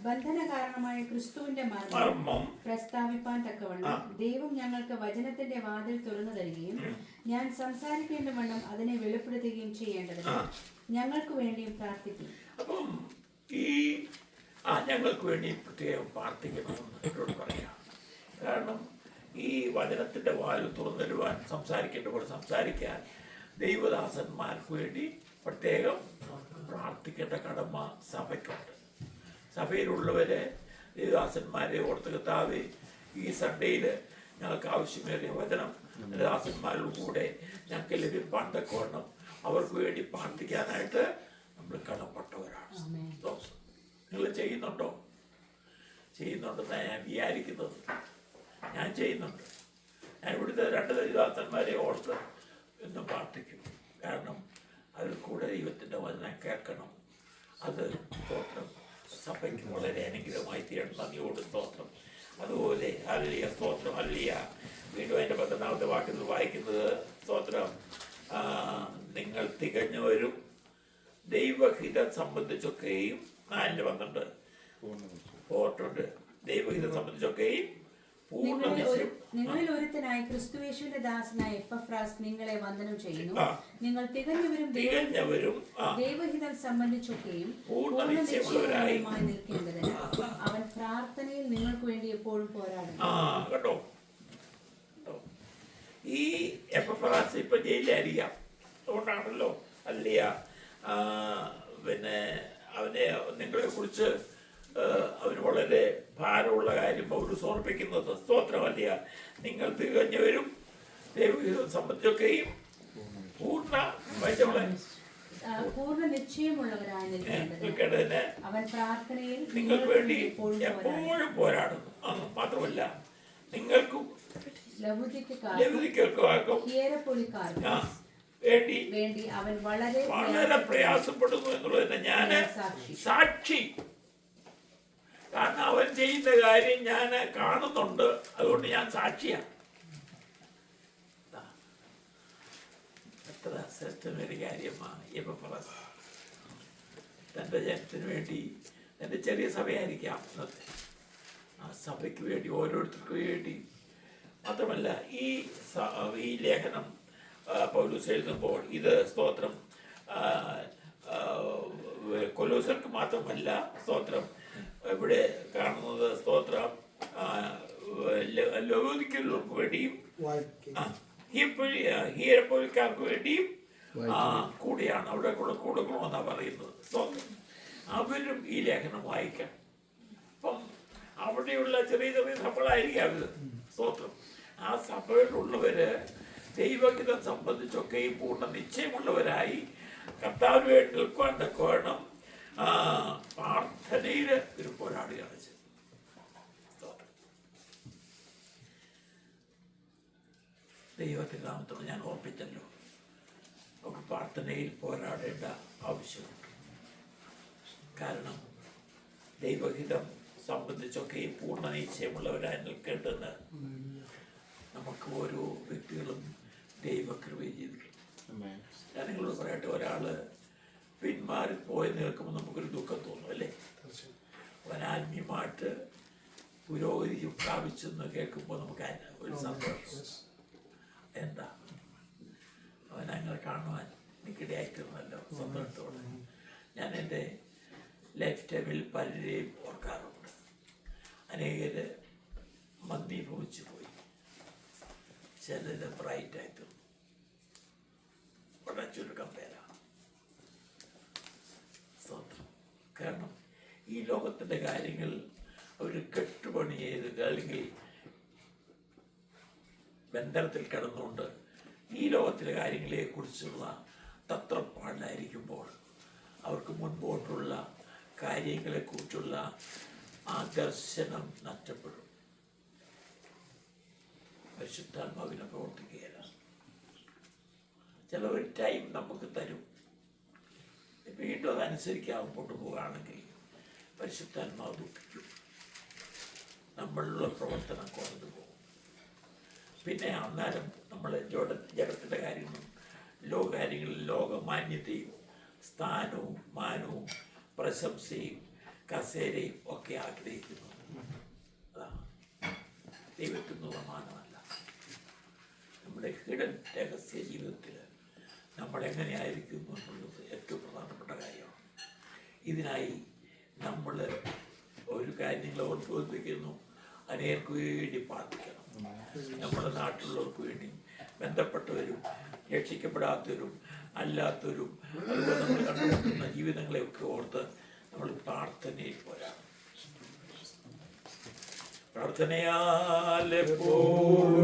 ബന്ധന കാരണമായ ക്രിസ്തുവിന്റെ മർമ്മം പ്രസ്താവിപ്പാൻ തക്കവണ്ണം ദൈവം ഞങ്ങൾക്ക് വചനത്തിന്റെ വാതിൽ തുറന്നു തരികയും ഞാൻ സംസാരിക്കേണ്ട വണ്ണം അതിനെ വെളിപ്പെടുത്തുകയും ചെയ്യേണ്ടതിന് ഞങ്ങൾക്ക് വേണ്ടിയും പ്രാർത്ഥിക്കും. അപ്പം ഞങ്ങൾക്ക് വേണ്ടി പ്രത്യേകം പ്രാർത്ഥിക്കണമെന്ന് എന്നോട് പറയാം. കാരണം ഈ വചനത്തിന്റെ വാതിൽ തുറന്നിടുവാൻ സംസാരിക്കേണ്ടപ്പോൾ സംസാരിക്കാൻ ദൈവദാസന്മാർക്ക് വേണ്ടി പ്രത്യേകം പ്രാർത്ഥിക്കേണ്ട കടമ സഭയ്ക്കുണ്ട്. സഭയിലുള്ളവരെ ദൈവദാസന്മാരെ ഓർത്ത് കർത്താവേ ഈ സൺഡേയിൽ ഞങ്ങൾക്ക് ആവശ്യമേറിയ വചനം ദാസന്മാരുടെ കൂടെ ഞങ്ങൾക്ക് ലഭിപ്പാൻ തക്കവണ്ണം അവർക്ക് വേണ്ടി പ്രാർത്ഥിക്കാനായിട്ട് നമ്മൾ കടപ്പെട്ടവരാണ്. നിങ്ങൾ ചെയ്യുന്നുണ്ടോ? ചെയ്യുന്നുണ്ടെന്നാണ് ഞാൻ വിചാരിക്കുന്നത്. ഞാൻ ചെയ്യുന്നുണ്ട്. ഞാൻ ഇവിടുത്തെ 2 ദൈവദാസന്മാരെ ഓർത്ത് എന്നും പ്രാർത്ഥിക്കും. കാരണം അതിൽ കൂടെ ദൈവത്തിൻ്റെ വചനം കേൾക്കണം. അത് സ്തോത്രം സഭയ്ക്ക് വളരെ അനുഗ്രഹമായി തീരണം. നന്ദിയോട് സ്തോത്രം. അതുപോലെ ഹല്ലേലൂയ, സ്തോത്രം, ഹല്ലേലൂയ. വീണ്ടും അതിൻ്റെ 11ാമത്തെ വാക്യത്തിൽ വായിക്കുന്നത് സ്തോത്രം, നിങ്ങൾ തികഞ്ഞവരും ദൈവഹിതം സംബന്ധിച്ചൊക്കെയും 4:12 ഓർട്ടുണ്ട്. ദൈവഹിതം സംബന്ധിച്ചൊക്കെയും നിങ്ങളിൽ ഒരുത്തനായ ക്രിസ്തുയേശുവിന്റെ ദാസനായ എപ്പഫ്രാസ് നിങ്ങളെ വന്ദനം ചെയ്യുന്നു. നിങ്ങൾ തികഞ്ഞവരും ദൈവഹിതം സംബന്ധിച്ചൊക്കെയും പൂർണ്ണനിശ്ചയമുള്ളവരായി നിൽക്കേണ്ടതിന് അവൻ പ്രാർത്ഥനയിൽ നിങ്ങൾക്ക് വേണ്ടി എപ്പോഴും പോരാടുന്നു. കേട്ടോ, ഈ എപ്പഫ്രാസ് ഇപ്പൊ ജയിലിലായിരിക്കാം. അതുകൊണ്ടാണല്ലോ അല്ലയ പിന്നെ അവനെ നിങ്ങളെ കുറിച്ച് അവന് വളരെ ഭാരമുള്ള കാര്യം പൗലോസ് ഓർപ്പിക്കുന്നത്. സ്തോത്രമല്ല, നിങ്ങൾ തികഞ്ഞവരും ദൈവഹിതം സംബന്ധിച്ചൊക്കെയും പൂർണ്ണ നിശ്ചയമുള്ളവരായി നിൽക്കേണ്ടതിന് അവൻ പ്രാർത്ഥനയിൽ നിങ്ങൾക്ക് വേണ്ടി എപ്പോഴും പോരാടുന്നു. മാത്രമല്ല നിങ്ങൾക്കും ലവുദിക്കർക്കും വേണ്ടി അവൻ വളരെ പ്രയാസപ്പെടുന്നു എന്നുള്ളതിന് ഞാൻ സാക്ഷി. കാരണം അവൻ ചെയ്യുന്ന കാര്യം ഞാൻ കാണുന്നുണ്ട്. അതുകൊണ്ട് ഞാൻ സാക്ഷിയാണ്. എത്ര ശ്രേഷ്ഠമൊരു കാര്യമാണ് എപ്പഫ്രാസ്. തൻ്റെ ജനത്തിന് വേണ്ടി, എൻ്റെ ചെറിയ സഭയായിരിക്കാം ഇന്നത്തെ, ആ സഭയ്ക്ക് വേണ്ടി, ഓരോരുത്തർക്ക് വേണ്ടി മാത്രമല്ല ഈ ലേഖനം പൗലോസ് എഴുതുമ്പോൾ ഇത് സ്തോത്രം കൊലോസ്യർക്ക് മാത്രമല്ല, സ്തോത്രം ഇവിടെ കാണുന്നത് സ്തോത്രം ലവോദിക്കർക്ക് വേണ്ടിയും ഹീരപ്പോലിക്കാർക്ക് വേണ്ടിയും കൂടിയാണ് അവിടെ കൊടുക്കണമെന്നാണ് പറയുന്നത്. സ്തോത്രം അവരും ഈ ലേഖനം വായിക്കണം. അപ്പം അവിടെയുള്ള ചെറിയ ചെറിയ സഭകളായിരിക്കും അവർ. സ്തോത്രം ആ സഭയിലുള്ളവര് ദൈവഹിതം സംബന്ധിച്ചൊക്കെ ഈ പൂർണ്ണ നിശ്ചയമുള്ളവരായി കർത്താവിന് വേണ്ടി നിൽക്കുവാൻ തക്കവണ്ണം പ്രാർത്ഥനയിൽ ഒരു പോരാടുകയാണ് ചെയ്തത്. ദൈവത്തിൻ്റെ നാമത്തിൽ ഞാൻ ഓർപ്പിച്ചല്ലോ, നമുക്ക് പ്രാർത്ഥനയിൽ പോരാടേണ്ട ആവശ്യമുണ്ട്. കാരണം ദൈവഹിതം സംബന്ധിച്ചൊക്കെ ഈ പൂർണ്ണ നിശ്ചയമുള്ളവരായി നിൽക്കേണ്ടത് നമുക്ക് ഓരോ വ്യക്തികളും ദൈവകൃപയിൽ ജീവിക്കണം. ഞാൻ നിങ്ങളോട് പറയട്ടെ, ഒരാള് പിന്മാറി പോയി നിൽക്കുമ്പോൾ നമുക്കൊരു ദുഃഖം തോന്നും, അല്ലേ? അവൻ ആത്മീയമായിട്ട് പുരോഗതി പ്രാപിച്ചെന്ന് കേൾക്കുമ്പോൾ നമുക്ക് ഒരു സന്തോഷം. എന്താ അവൻ അങ്ങനെ കാണുവാൻ എനിക്കിടയായിട്ടിരുന്നല്ലോ സന്തോഷത്തോടെ. ഞാൻ എൻ്റെ ലൈഫ് ടൈമിൽ പലരെയും ഓർക്കാറുണ്ട്. അനേകർ മന്ദീഭവിച്ചു പോയി, ചിലത് ബ്രൈറ്റായിട്ട് വളരെ ചുരുക്കം പേരാണ്. സ്തോത്രം. കാരണം ഈ ലോകത്തിൻ്റെ കാര്യങ്ങൾ അവർ കെട്ടുപണി ചെയ്ത് അല്ലെങ്കിൽ ബന്ധനത്തിൽ കിടന്നുകൊണ്ട് ഈ ലോകത്തിലെ കാര്യങ്ങളെക്കുറിച്ചുള്ള തത്രപ്പാടിലായിരിക്കുമ്പോൾ അവർക്ക് മുൻപോട്ടുള്ള കാര്യങ്ങളെക്കുറിച്ചുള്ള ആ ദർശനം നഷ്ടപ്പെടും. പരിശുദ്ധാത്മാവിനെ പ്രവർത്തിക്കുകയില്ല. ചില ഒരു ടൈം നമുക്ക് തരും. വീണ്ടും അതനുസരിക്കാൻ മുമ്പോട്ട് പോവുകയാണെങ്കിൽ പരിശുദ്ധാത്മാവ് ദുഃഖിക്കും, നമ്മളിലുള്ള പ്രവർത്തനം കുറഞ്ഞു പോകും. പിന്നെ അന്നേരം നമ്മൾ ജഗത്തിൻ്റെ കാര്യങ്ങളും ലോകകാര്യങ്ങളിൽ ലോകമാന്യതയും സ്ഥാനവും മാനവും പ്രശംസയും കസേരയും ഒക്കെ ആഗ്രഹിക്കുന്നു. അതാണ് ദൈവത്തിനുള്ള മാനമല്ല. നമ്മുടെ ഹിഡൻ രഹസ്യ ജീവിതത്തിൽ നമ്മളെങ്ങനെയായിരിക്കുന്നു എന്നുള്ളത് ഏറ്റവും പ്രധാനപ്പെട്ട കാര്യമാണ്. ഇതിനായി നമ്മൾ ഒരു കാര്യം നിങ്ങൾ ഓർമ്മിപ്പിക്കുന്നു, അനേകർക്ക് വേണ്ടി പ്രാർത്ഥിക്കണം. നമ്മുടെ നാട്ടിലുള്ളവർക്ക് വേണ്ടി, ബന്ധപ്പെട്ടവരും രക്ഷിക്കപ്പെടാത്തവരും അല്ലാത്തവരും അതുപോലെ നമ്മൾ കണ്ടുകൊണ്ടിരുന്ന ജീവിതങ്ങളെയൊക്കെ ഓർത്ത് നമ്മൾ പ്രാർത്ഥനയിൽ പോരാ. പ്രാർത്ഥനയാൽ എപ്പോഴും